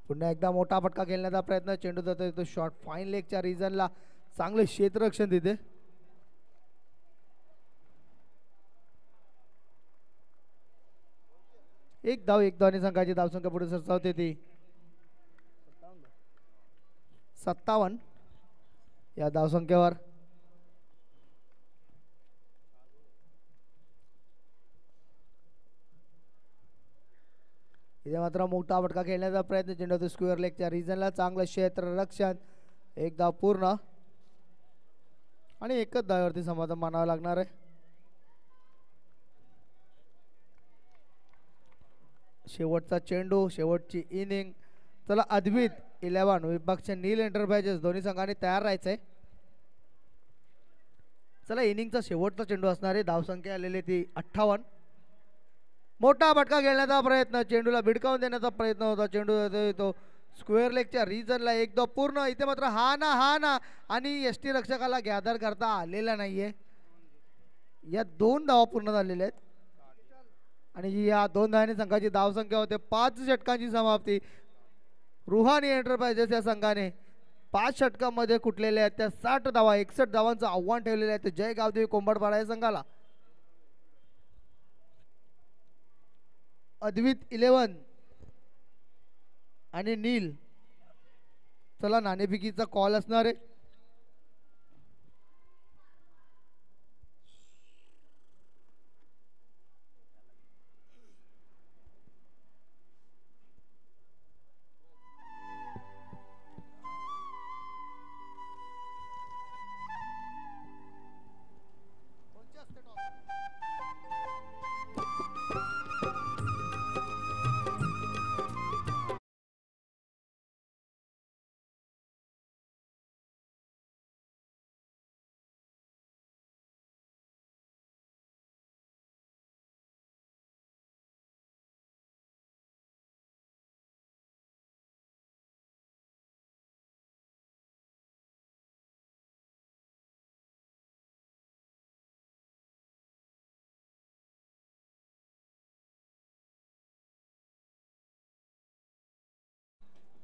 पुन्हा एकदा मोठा फटका खेळण्याचा प्रयत्न. चेंडू जातो तो शॉट फाईन लेगच्या रिजनला. चांगले क्षेत्ररक्षण तिथे. एक धाव. एक धावाने संघाची धावसंख्या पुढे सरसावते ती 57 या धावसंख्येवर. इथे मात्र मोठा फटका खेळण्याचा प्रयत्न. चेंडू स्क्वेअर लेगच्या रिजनला. चांगलं क्षेत्र रक्षण. एक धाव पूर्ण आणि एकच धावेवरती समाधान मानावं लागणार आहे. शेवटचा चेंडू. शेवटची इनिंग. चला अद्वित 11 विभागचे नील एंटरप्राइजेस दोन्ही संघांनी तयार राहायचंय. चला इनिंगचा शेवटचा चेंडू असणार आहे. धावसंख्या आलेली ती 58. मोठा फटका खेळण्याचा प्रयत्न. चेंडूला भिडकावून देण्याचा प्रयत्न होता. चेंडू तो स्क्वेअर लेगच्या रिजनला. एक धाव पूर्ण. इथे मात्र हा ना आणि यष्टी रक्षकाला गॅदर करता आलेला नाहीये. या 2 धावा पूर्ण झालेल्या आहेत आणि या 2 धावांनी संघाची धावसंख्या होते 5 षटकांची समाप्ती. रुहानी एंटरप्राइजेस या संघाने 5 षटकांमध्ये कुठलेले आहेत त्या 60 धावा 61 धावांचं आव्हान ठेवलेलं आहे. जय गावदेवी कोंबडपाडा या संघाला. अद्वित 11 आणि नील चला नाणेफेकीचा कॉल असणार आहे.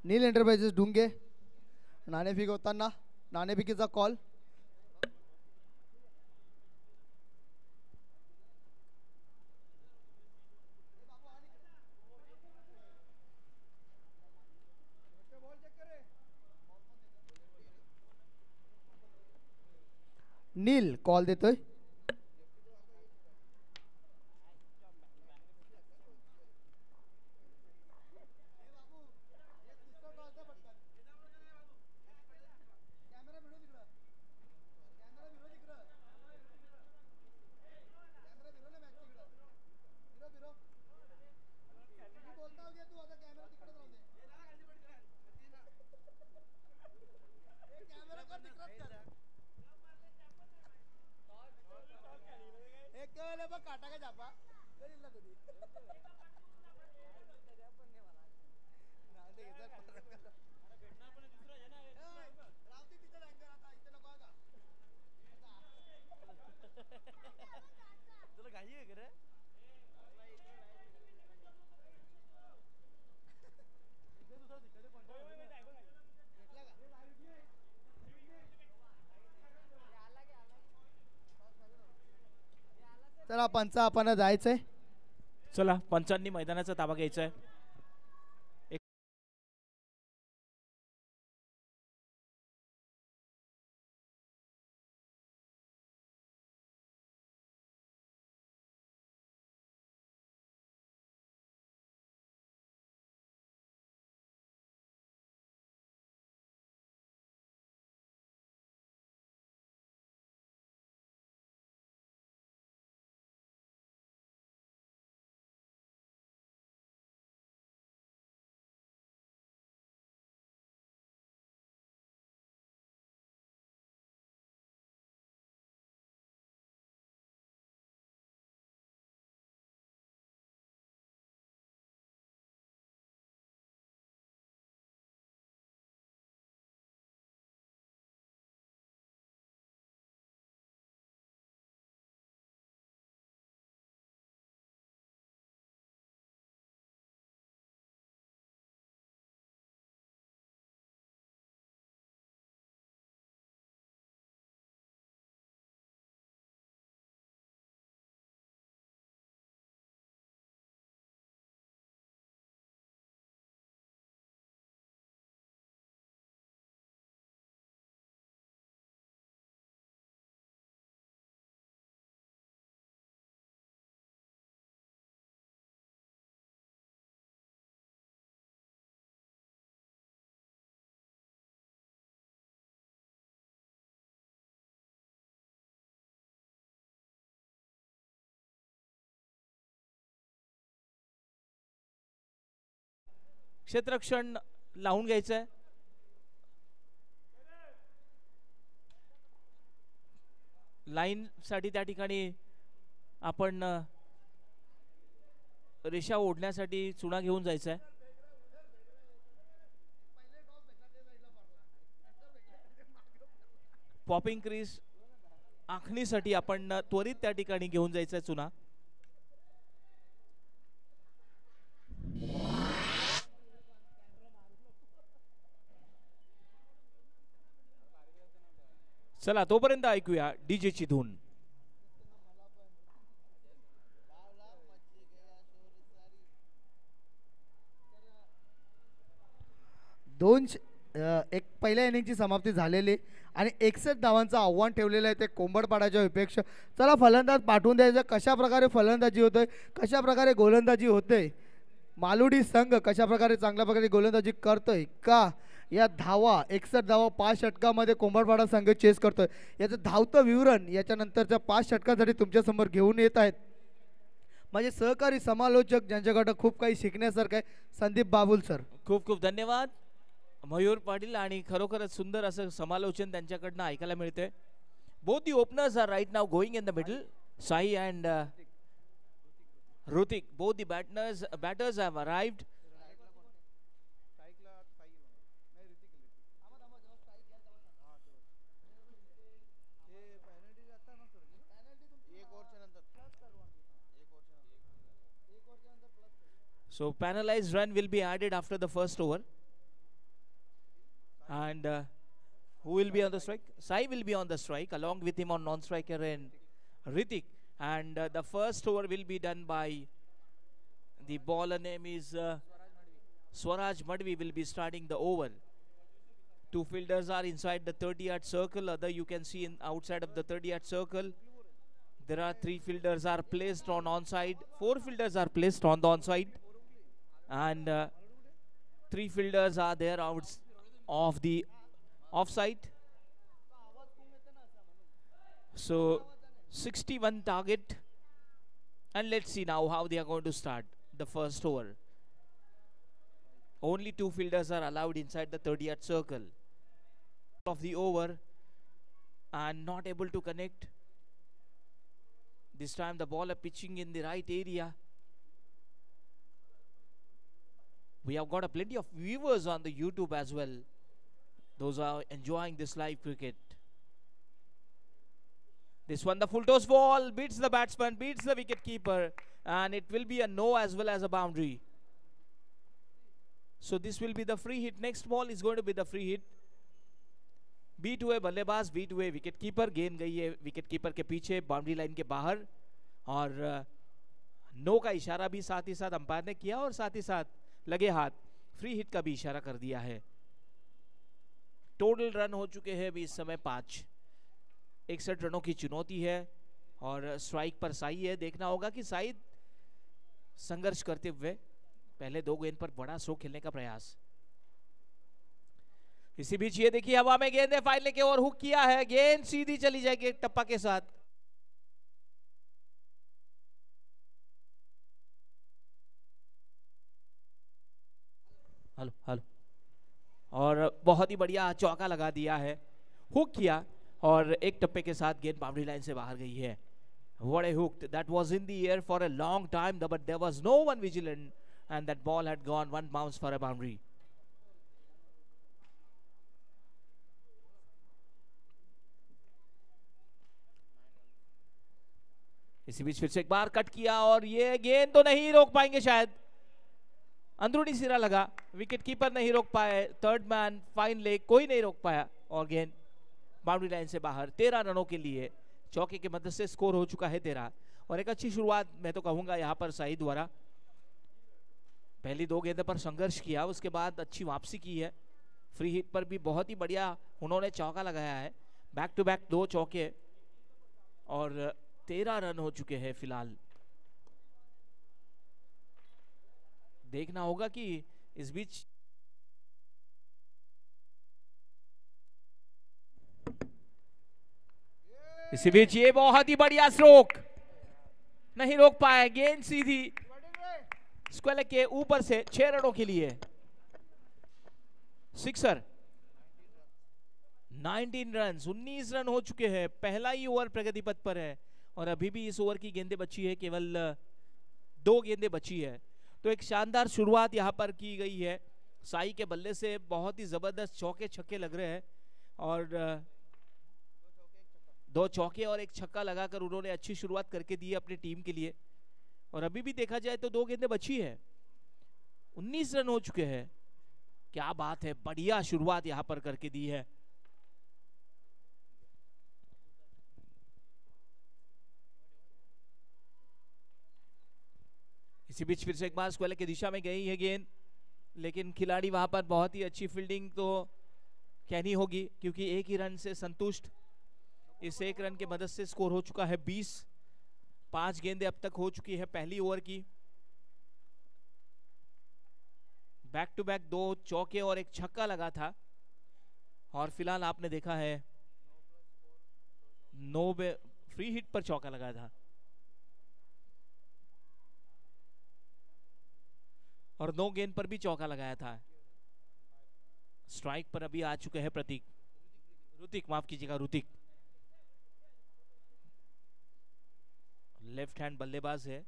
नील एंटरप्राइजेस डुंगे नाणेफेक होताना नाणेफेकीचा कॉल. नील कॉल देतोय. चला पंच आपण जायचंय. चला पंचांनी मैदानाचा ताबा घ्यायचा आहे. क्षेत्ररक्षण लावून घ्यायचंय. लाईन साठी त्या ठिकाणी आपण रेषा ओढण्यासाठी चुना घेऊन जायचंय. पॉपिंग क्रीज आखणीसाठी आपण त्वरित त्या ठिकाणी घेऊन जायचंय चुना. चला तोपर्यंत ऐकूया डीजे ची धून. एक पहिल्या इनिंगची समाप्ती झालेली आणि 61 धावांचं आव्हान ठेवलेलं आहे ते कोंबडपाड्याच्या अपेक्षा. चला फलंदाज पाठवून द्यायचं. कशा प्रकारे फलंदाजी होते, कशा प्रकारे गोलंदाजी होते, मालुडी संघ कशा प्रकारे चांगल्या प्रकारे गोलंदाजी करतोय का, या धावा 61 धावा 5 षटकामध्ये कोंबडपाडा संघ चेस करतोय, याचं धावतं विवरण याच्यानंतरच्या 5 षटकांसाठी तुमच्यासमोर घेऊन येत आहेत माझे सहकारी समालोचक ज्यांच्याकडं खूप काही शिकण्यासारखं आहे, संदीप बाबुल सर. खूप खूप धन्यवाद मयूर पाटील. आणि खरोखरच सुंदर असं समालोचन त्यांच्याकडनं ऐकायला मिळतंय. Both the openers are right now going in the middle. Sai and Ritik, both the batters have arrived. So penalized run will be added after the first over. And who will be on the strike? Sai will be on the strike. Along with him on non-striker and Ritik. And the first over will be done by the bowler name is Swaraj Madvi will be starting the over. Two fielders are inside the 30-yard circle. Other you can see in outside of the 30-yard circle. There are 3 fielders are placed on onside. 4 fielders are placed on the onside. And 3 fielders are there out of the offside. So 61 target. And let's see now how they are going to start the first over. Only 2 fielders are allowed inside the 30-yard circle of the over and not able to connect. This time the bowler pitching in the right area. We have got plenty of viewers on the YouTube as well. Those are enjoying this live cricket. This one, the full toss ball beats the batsman, beats the wicket keeper, and it will be a no as well as a boundary. So this will be the free hit. Next ball is going to be the free hit. Beat हुए बल्लेबाज, bit हुए wicket keeper. गेंद गई है wicket keeper के पीछे boundary line के बाहर. और no का इशारा भी साथ ही साथ अंपायर ने किया और साथ ही साथ लगे हाथ फ्री हिट का भी इशारा कर दिया है. टोटल रन हो चुके हैं अभी इस समय 5. 61 रनों की चुनौती है और स्ट्राइक पर साई है. देखना होगा कि साई संघर्ष करते हुए पहले 2 गेंद पर बड़ा स्ट्रोक खेलने का प्रयास. इसी बीच ये देखिए हवा में गेंद है, फाइल लेके और हुक किया है. गेंद सीधी चली जाएगी टप्पा के साथ. Hello hello. और बहुत ही बढ़िया चौका लगा दिया है, हुक किया और एक टप्पे के साथ गेंद बाउंड्री लाइन से बाहर गई है. What a hook that was in the air for a long time, but there was no one vigilant and that ball had gone one bounce for a boundary. इसी beach फिर से एक बार cut KIA और ये गेंद तो नहीं रोक पाएंगे शायद. अंदरूनी सिरा लगा, विकेट कीपर नहीं रोक पाए. थर्ड मैन फाइन लेग, कोई नहीं रोक पाया और गेंद बाउंड्री लाइन से बाहर. 13 रनों के लिए चौके के मदद से स्कोर हो चुका है 13. और एक अच्छी शुरुआत मैं तो कहूंगा यहाँ पर साई द्वारा. पहली 2 गेंदों पर संघर्ष किया, उसके बाद अच्छी वापसी की है. फ्री हिट पर भी बहुत ही बढ़िया उन्होंने चौका लगाया है. बैक टू बैक 2 चौके और 13 रन हो चुके हैं फिलहाल. देखना होगा कि इस बीच ये बहुत ही बढ़िया स्ट्रोक, नहीं रोक पाए. गेंद सीधी स्क्वायर के ऊपर से 6 रनों के लिए सिक्सर. 19 रन, 19 रन हो चुके हैं. पहला ही ओवर प्रगति पथ पर है और अभी भी इस ओवर की गेंदें बची है, केवल 2 गेंदें बची है. तो एक शानदार शुरुआत यहाँ पर की गई है. साई के बल्ले से बहुत ही जबरदस्त चौके छक्के लग रहे हैं और 2 चौके और 1 छक्का लगाकर उन्होंने अच्छी शुरुआत करके दी है अपनी टीम के लिए. और अभी भी देखा जाए तो 2 गेंदें बची है. 19 रन हो चुके हैं. क्या बात है, बढ़िया शुरुआत यहाँ पर करके दी है. इसी बीच फिर से एक बार स्क्वायर की दिशा में गई है गेंद, लेकिन खिलाड़ी वहां पर बहुत ही अच्छी फील्डिंग तो कहनी होगी, क्योंकि एक ही रन से संतुष्ट। इस एक रन के मदद से स्कोर हो चुका है 20। 5 गेंदें अब तक हो चुकी है पहली ओवर की। बैक टू बैक 2 चौके और 1 छक्का लगा था, और फिलहाल आपने देखा है 9 फ्री हिट पर चौका लगा था, और 9 गेंद पर भी चौका लगाया था। स्ट्राइक पर अभी आ चुके हैं ऋतिक, माफ कीजिएगा, ऋतिक। लेफ्ट हैंड बल्लेबाज है।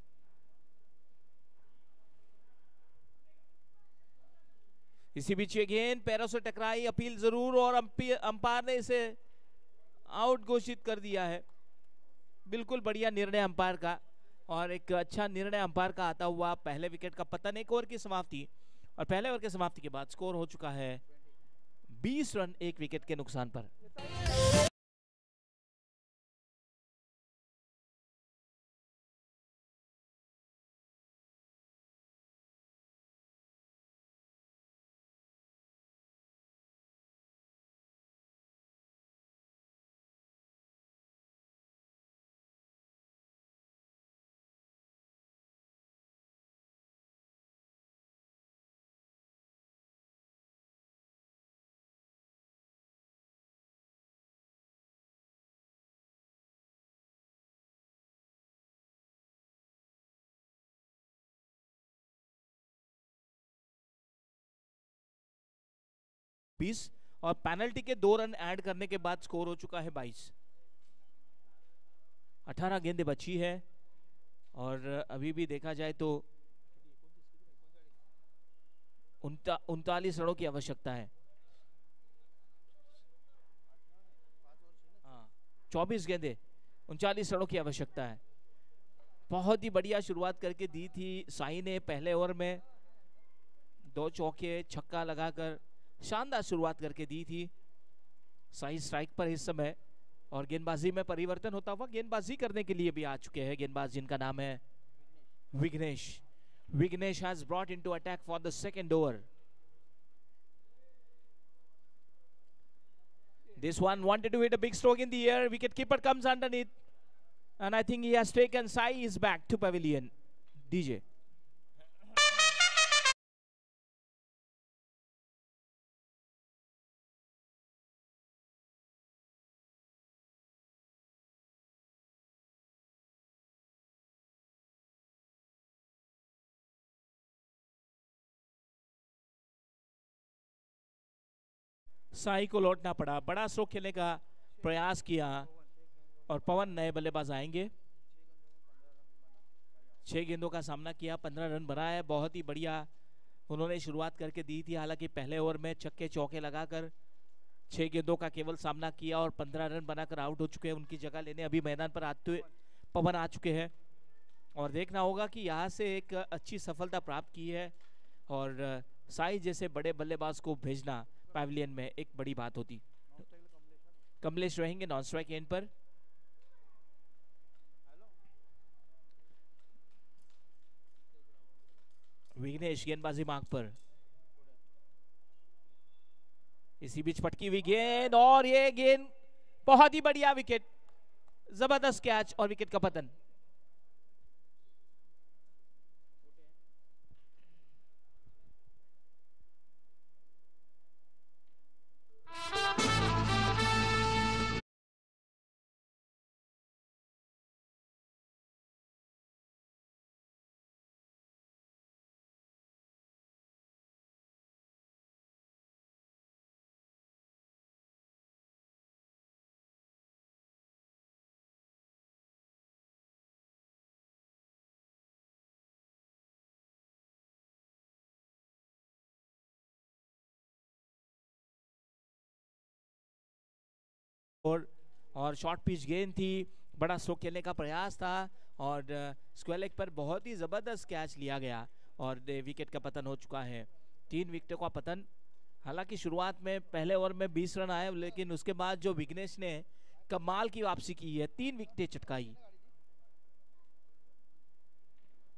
इसी बीच ये गेंद पैरों से टकराई, अपील जरूर, और अंपायर ने इसे आउट घोषित कर दिया है। बिल्कुल बढ़िया निर्णय अंपायर का, और एक अच्छा निर्णय अंपायर का आता हुआ पहले विकेट का पतन। 1 ओवर की समाप्ति, और पहले ओवर के समाप्ति के बाद स्कोर हो चुका है 20 रन 1 विकेट के नुकसान पर। और पेनल्टी के 2 रन ऐड करने के बाद स्कोर हो चुका है 22। 18 गेंदें बची है, और अभी भी देखा जाए तो 39 रनों की आवश्यकता है। 24 गेंदें, 39 रनों की आवश्यकता है। बहुत ही बढ़िया शुरुआत करके दी थी साई ने पहले ओवर में। 2 चौके, छक्का लगाकर शानदार शुरुआत करके दी थी। साई स्ट्राइक पर इस समय, और गेंदबाजी में परिवर्तन होता हुआ गेंदबाजी करने के लिए भी आ चुके हैं गेंदबाज, जिनका नाम है Vignesh. Vignesh has brought into attack for the second over. This one wanted to hit a big stroke in the air. Wicket keeper comes underneath, and I think he has taken. Sai is back to pavilion. DJ. Sai को लौटना पड़ा, बड़ा stroke खेलने का प्रयास KIA, और पवन नए बल्लेबाज आएंगे। 6 गेंदों का सामना किया, 15 रन बनाया। बहुत ही बढ़िया उन्होंने शुरुआत करके दी थी। हालांकि पहले ओवर में छक्के चौके लगाकर 6 गेंदों का केवल सामना किया और 15 रन बनाकर आउट हो चुके हैं। उनकी जगह लेने अभी मैदान पर आते हुए पवन आ चुके हैं, और देखना होगा कि यहाँ से एक अच्छी सफलता प्राप्त की है, और साई जैसे बड़े बल्लेबाज को भेजना पैविलियन में एक बड़ी बात होती। कमलेश रहेंगे नॉन स्ट्राइक एंड पर। विघ्नेश गेंदबाजी मार्ग पर। इसी बीच पटकी हुई गेंद, और ये गेंद बहुत ही बढ़िया विकेट, जबरदस्त कैच और विकेट का पतन। और शॉर्ट पिच गेंद थी, बड़ा स्ट्रोक खेलने का प्रयास था, और स्क्वायर लेग पर बहुत ही जबरदस्त कैच लिया गया, और विकेट का पतन हो चुका है। 3 विकेटों का पतन। हालांकि शुरुआत में पहले ओवर में 20 रन आए, लेकिन उसके बाद जो विघ्नेश ने कमाल की वापसी की है, 3 विकेटें चटकाई।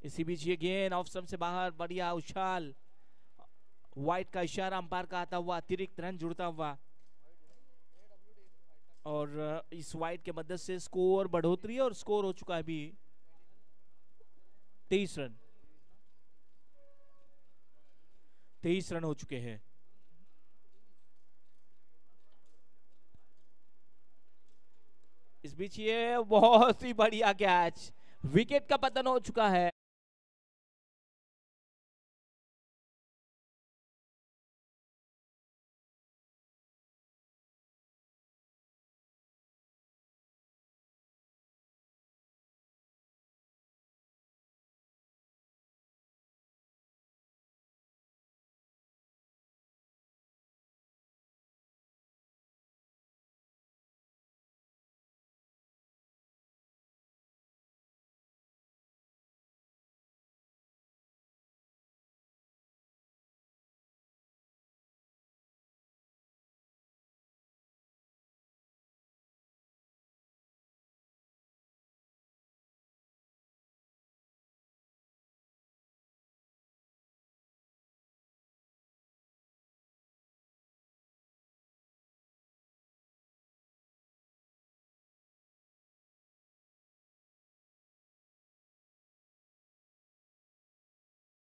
इसी बीच ये गेंद ऑफ स्टंप से बाहर, बढ़िया उछाल, वाइट का इशारा अंपायर का आता हुआ, अतिरिक्त रन जुड़ता हुआ, इस वाइड के मदद से स्कोर बढ़ोतरी है और स्कोर हो चुका है अभी 23 रन। 23 रन हो चुके हैं। इस बीच ये बहुत ही बढ़िया कैच, विकेट का पतन हो चुका है।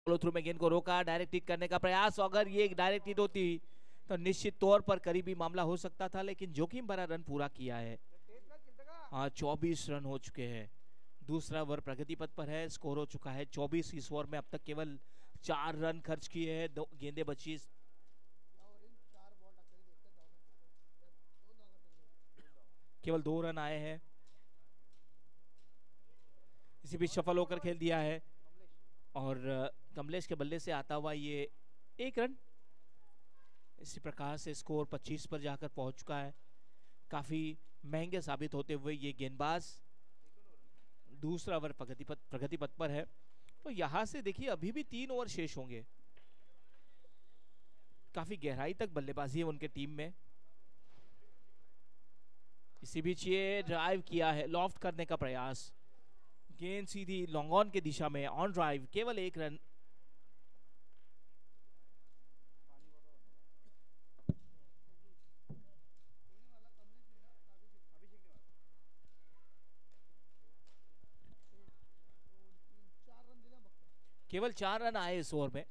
फॉलो थ्रू में गेंद को रोका, डायरेक्ट हिट करने का प्रयास। अगर ये डायरेक्ट हिट होती तो निश्चित तौर पर करीबी मामला हो सकता था, लेकिन जोखिम भरा रन पूरा किया है। हाँ, 24 रन हो चुके हैं। दूसरा ओवर प्रगति पथ पर है, स्कोर हो चुका है 24। इस ओवर में अब तक केवल 4 रन खर्च किए हैं, 2 गेंदें बची, केवल 2 रन आए हैं। इसी बीच सफल होकर खेल दिया है और कमलेश के बल्ले से आता हुआ ये 1 रन। इसी प्रकार से स्कोर 25 पर जाकर पहुंच चुका है। काफी महंगे साबित होते हुए ये गेंदबाज दूसरा ओवर प्रगति पथ पर है। तो यहां से देखिए अभी भी 3 ओवर शेष होंगे। काफी गहराई तक बल्लेबाजी है उनके टीम में। इसी बीच ये ड्राइव किया है, लॉफ्ट करने का प्रयास, गेंद सीधी लॉन्ग ऑन की दिशा में, ऑन ड्राइव, केवल 1 रन। केवल 4 रन आए इस ओवर में।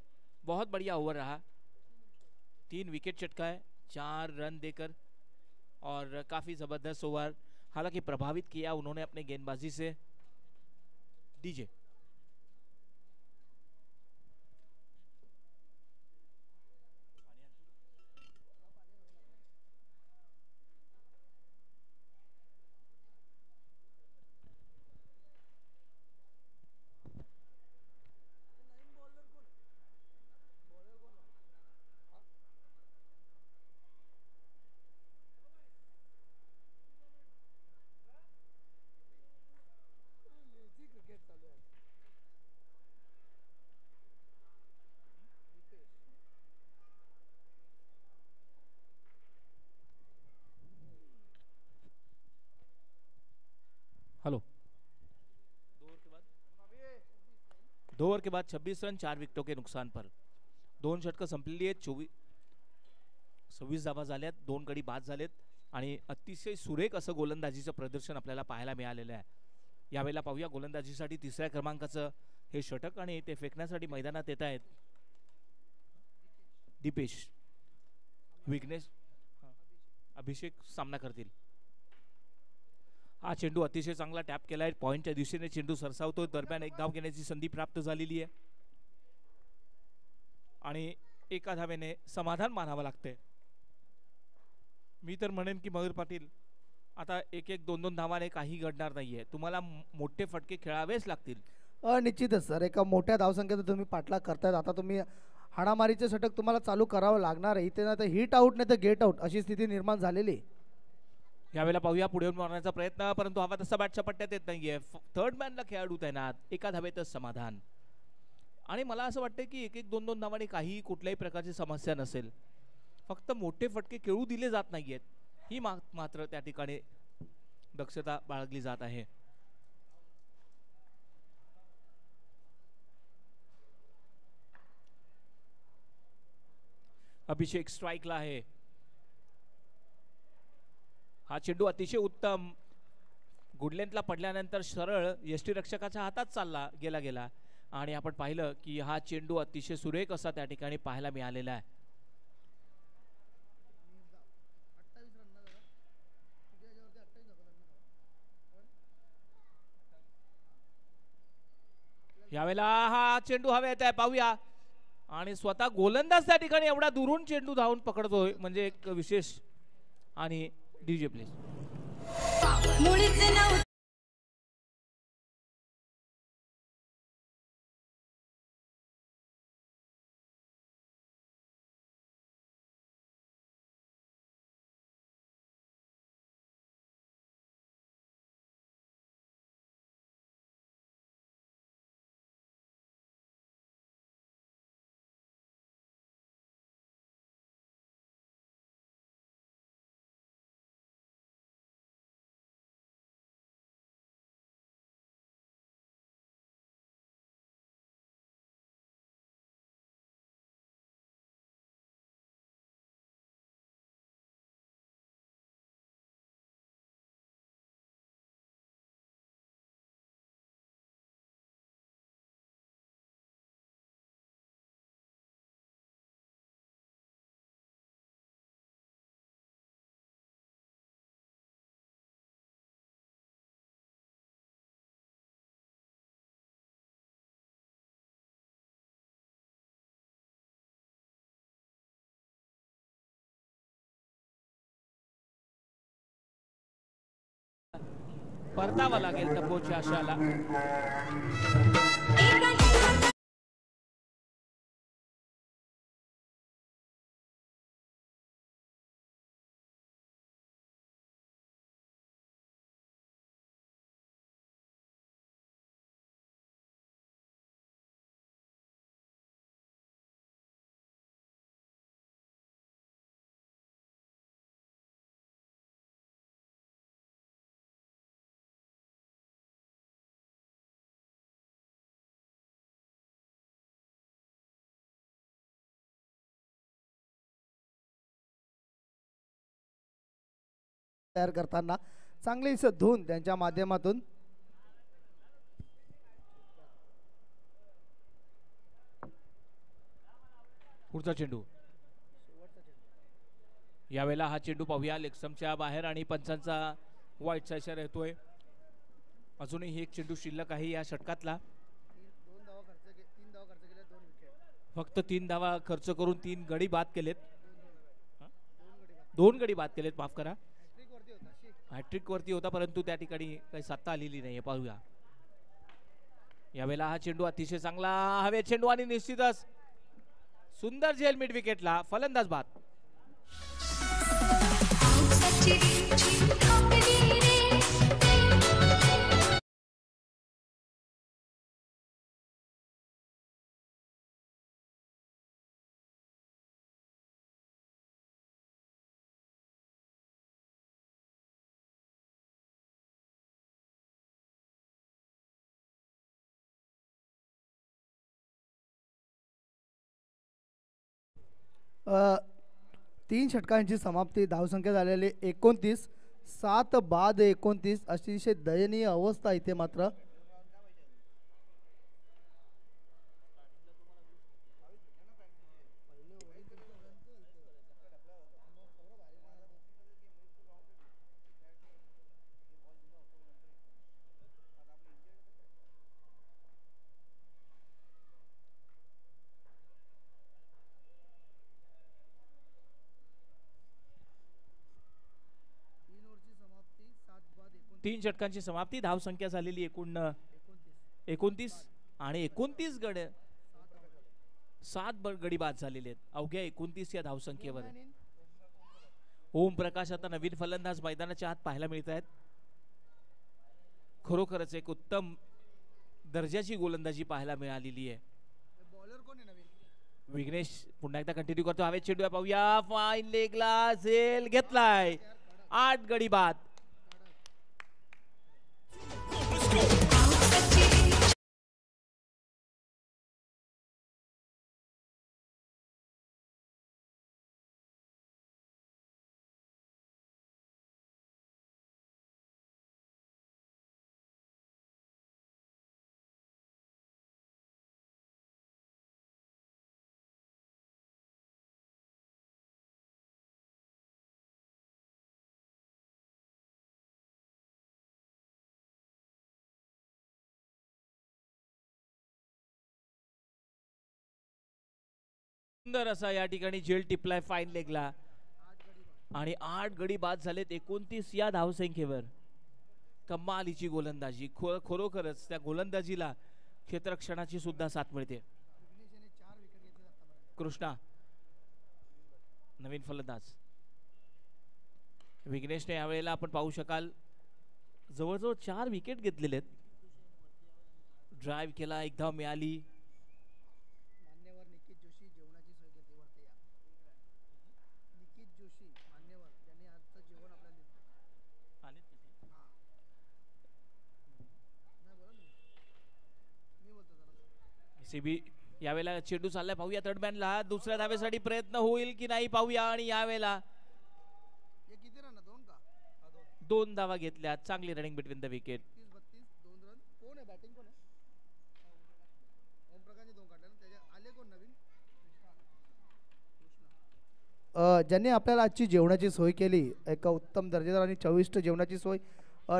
बहुत बढ़िया ओवर रहा, 3 विकेट चटकाए 4 रन देकर, और काफी जबरदस्त ओवर। हालांकि प्रभावित किया उन्होंने अपने गेंदबाजी से। DJ hello. 2 ओव्हर के बाद 26 रन 4 विकेटों के नुकसान पर 2 षटकं संपलेली आहेत, 26 धावा झाल्यात, 2 गडी बाद झालेत आणि अतिशय सुरेख असं गोलंदाजीचं प्रदर्शन आपल्याला पाहायला मिळालेलं आहे। यावेळेला पाहूया गोलंदाजीसाठी 3ऱ्या क्रमांकाचं हे षटक आणि ते फेकण्यासाठी मैदानात येत आहेत दीपेश, विघ्नेश, अभिषेक सामना करतील। हा चेंडू अतिशय चांगला टॅप केलाय, पॉइंटच्या दिशेने चेंडू सरसावतो, दरम्यान एक धाव घेण्याची संधी प्राप्त झालेली आहे आणि एका धावेने समाधान मानावं लागतंय। मी तर म्हणेन की मयूर पाटील, आता 1-1 2-2 धावाने काही घडणार नाहीये, तुम्हाला मोठे फटके खेळावेच लागतील। निश्चितच सर, एका मोठ्या धावसंख्येचा तुम्ही पाठलाग करतायत, आता तुम्ही हाणामारीचे षटक तुम्हाला चालू करावं लागणार आहे। इथे ना तर हिट आउट नाही तर गेट आउट अशी स्थिती निर्माण झालेली आहे। यावेळेला पाहूया पुढे मारण्याचा प्रयत्न, परंतु हवा तसा बॅटच्या पट्ट्यात येत नाहीये। थर्ड मॅनला खेळाडू तैनात, एका धावेतच समाधान। आणि मला असं वाटतं की 1-1 2-2 धावांनी काही कुठल्याही प्रकारची समस्या नसेल, फक्त मोठे फटके खेळू दिले जात नाहीयेत, ही मात्र त्या ठिकाणी दक्षता बाळगली जात आहे। अभिषेक स्ट्राइकला आहे, हा चेंडू अतिशय उत्तम गुडलेंथला पडल्यानंतर सरळ यष्टीरक्षकाच्या हातात चालला गेला आणि आपण पाहिलं की हा चेंडू अतिशय सुरेख असा त्या ठिकाणी पाहायला मिळालेला आहे. यावेळेला हा चेंडू हवेत आहे पाहूया आणि स्वतः गोलंदाज त्या ठिकाणी एवढा दुरून चेंडू धावून पकडतोय म्हणजे एक विशेष. आणि डीजे प्लीज. परतावा लागेल तपोच्या आशाला. तयार करताना चांगली धुन त्यांच्या माध्यमातून. पुढचा चेंडू. यावेळेला हा चेंडू पाहूया लेगस्टंपच्या बाहेर आणि पंचांचा वाईटचा इशारा येतोय. अजूनही एक चेंडू शिल्लक आहे या षटकातला. फक्त 3 धावा खर्च करून 3 गडी बाद केलेत. 2 गडी बाद केलेत, माफ करा. हॅट्रिक वरती होता परंतु त्या ठिकाणी काही सत्ता आलेली नाहीये. पाहूया यावेळेला हा चेंडू अतिशय चांगला हवे चेंडू आणि निश्चितच सुंदर झेल मिड विकेटला. फलंदाज बाद. तीन षटकांची समाप्ती. धावसंख्या झालेली 29. 7 बाद 29. अतिशय दयनीय अवस्था इथे मात्र. तीन षटकांची समाप्ती. धावसंख्या झालेली एकूण 29 आणि 29 गड 7 गडी बाद झालेले आहेत अवघ्या 29 या धावसंख्येवर. ओम प्रकाश आता नवीन फलंदाज मैदानाच्या आत पाहायला मिळत आहेत. खरोखरच एक उत्तम दर्जाची गोलंदाजी पाहायला मिळालेली आहे. विघ्नेश पुन्हा एकदा कंटिन्यू करतो. हवेत चेंडू पाहूया. फाईन लेगला झेल घेतलाय. 8 गडी बाद. सुंदर असा या ठिकाणी झेल टिपलाय फाईन लेगला आणि 8 गडी बाद झालेत 29 या धावसंख्येवर. कमालीची गोलंदाजी, खरोखरच त्या गोलंदाजीला क्षेत्ररक्षणाची सुद्धा साथ मिळते. कृष्णा नवीन फलंदाज. विघ्नेशने यावेळेला आपण पाहू शकाल जवळजवळ 4 विकेट घेतलेले आहेत. ड्राईव्ह केला, एक धाव मिळाली. सीबी यावेळेला चेंडू चाललाय, पाहूया थर्डमॅनला दुसऱ्या धावेसाठी प्रयत्न होईल की नाही पाहूया. आणि यावेळेला 2 धावा घेतल्या. चांगली रनिंग बिटवीन द विकेट. ज्यांनी आपल्याला आजची जेवणाची सोय केली, एका उत्तम दर्जेदार आणि चविष्ट जेवणाची सोय,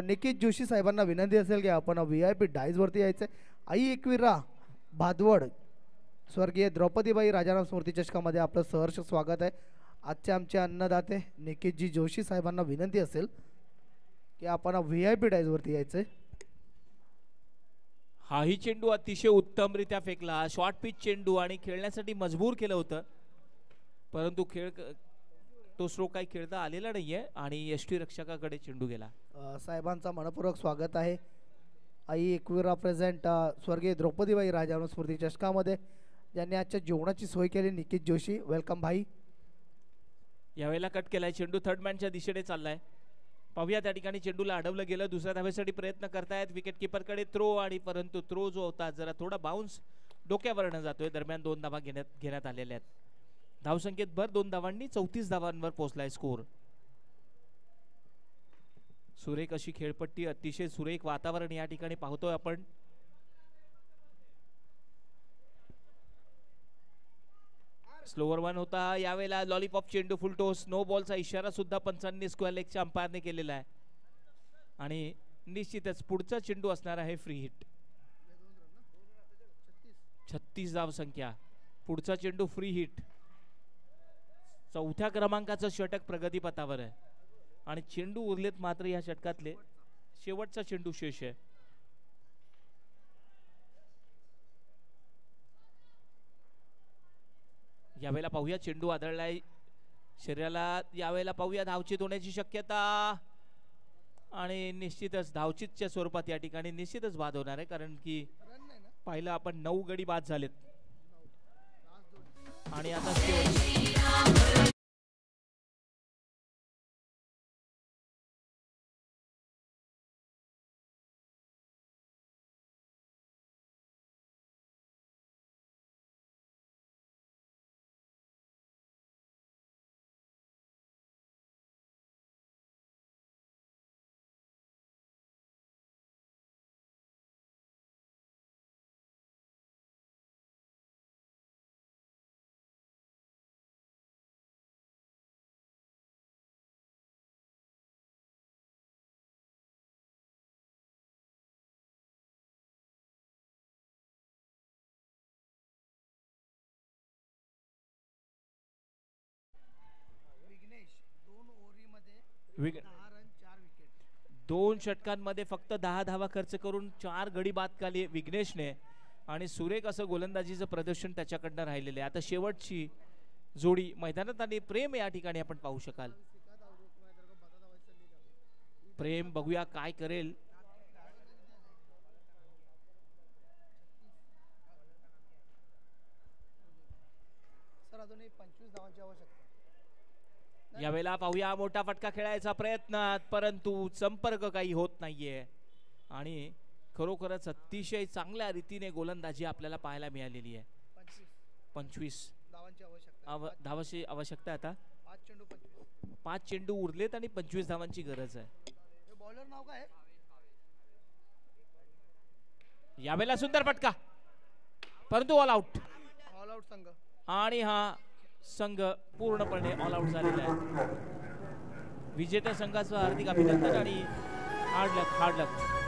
निकित जोशी साहेबांना विनंती असेल की आपण VIP डायसवरती यायचं आहे. आई एकविरा भादवड स्वर्गीय द्रौपदीबाई राजाराम स्मृती चषकामध्ये आपलं सहर्ष स्वागत आहे. आजचे आमचे अन्नदाते निकितजी जोशी साहेबांना विनंती असेल की आपण VIP डायसवरती यायचंय. हाही चेंडू अतिशय उत्तमरित्या फेकला. शॉर्ट पिच चेंडू आणि खेळण्यासाठी मजबूर केलं होतं, परंतु तो स्ट्रोक काही खेळता आलेला नाहीये आणि यष्टी रक्षकाकडे चेंडू गेला. साहेबांचा मनपूर्वक स्वागत आहे. आई एकविरा प्रेझेंट स्वर्गीय द्रौपदीबाई राजाराम स्मृती चषकामध्ये ज्यांनी आजच्या जेवणाची सोय केली. निकित जोशी, वेलकम भाई. यावेळेला कट केलाय चेंडू, थर्डमॅनच्या दिशेने चाललाय. पाहूया त्या ठिकाणी चेंडूला अडवलं गेलं. दुसऱ्या धावेसाठी प्रयत्न करतायत विकेट किपरकडे थ्रो, आणि परंतु थ्रो जो होता जरा थोडा बाउन्स डोक्यावरनं जातोय. दरम्यान 2 धावा घेण्यात आलेल्या आहेत. धावसंख्येत भर 2 धावांनी 34 धावांवर पोहोचलाय स्कोर. सुरेख अशी खेळपट्टी, अतिशय सुरेख वातावरण या ठिकाणी पाहतोय आपण. स्लोवर 1 होता. यावेळेला लॉलीपॉप चेंडू फुलटोस. नो बॉलचा इशारा सुद्धा पंचांनी स्क्वेअर लेगच्या अंपायरने केलेला आहे आणि निश्चितच पुढचा चेंडू असणार आहे फ्री हिट. 36 धाव संख्या. पुढचा चेंडू फ्री हिट. 4थ्या क्रमांकाचं षटक प्रगतीपथावर आहे आणि चेंडू उरलेत मात्र या षटकातले शेवटचा चेंडू शेष आहे. यावेळेला पाहूया चेंडू आदळलाय शरीराला. यावेळेला पाहूया धावचीत होण्याची शक्यता आणि निश्चितच धावचीतच्या स्वरूपात या ठिकाणी निश्चितच बाद होणार आहे, कारण की पाहिलं आपण 9 गडी बाद झालेत आणि आता दोन षटकांमध्ये फक्त 10 धावा खर्च करून 4 गडी बाद केले विघ्नेशने आणि सुरेख असं गोलंदाजीचं प्रदर्शन त्याच्याकडनं राहिलेलं आहे. आता शेवटची जोडी मैदानात आणि प्रेम या ठिकाणी आपण पाहू शकाल. प्रेम बघूया काय करेल. सर अजूनही 25 धावांची आवश्यकता. यावेळेला पाहूया मोठा फटका खेळायचा प्रयत्न, परंतु संपर्क काही होत नाहीये आणि खरोखरच अतिशय चांगल्या रीतीने गोलंदाजी आपल्याला पाहायला मिळालेली आहे. 25 धावांची आवश्यकता आता. 5 चेंडू उरलेत आणि 25 धावांची गरज आहे. बॉलर नाव काय? यावेळेला सुंदर फटका, परंतु ऑल आउट. ऑल आउट संघ आणि हा संघ पूर्णपणे ऑल आउट झालेला आहे. विजेत्या संघाचं हार्दिक अभिनंदन आणि हार्ड लक.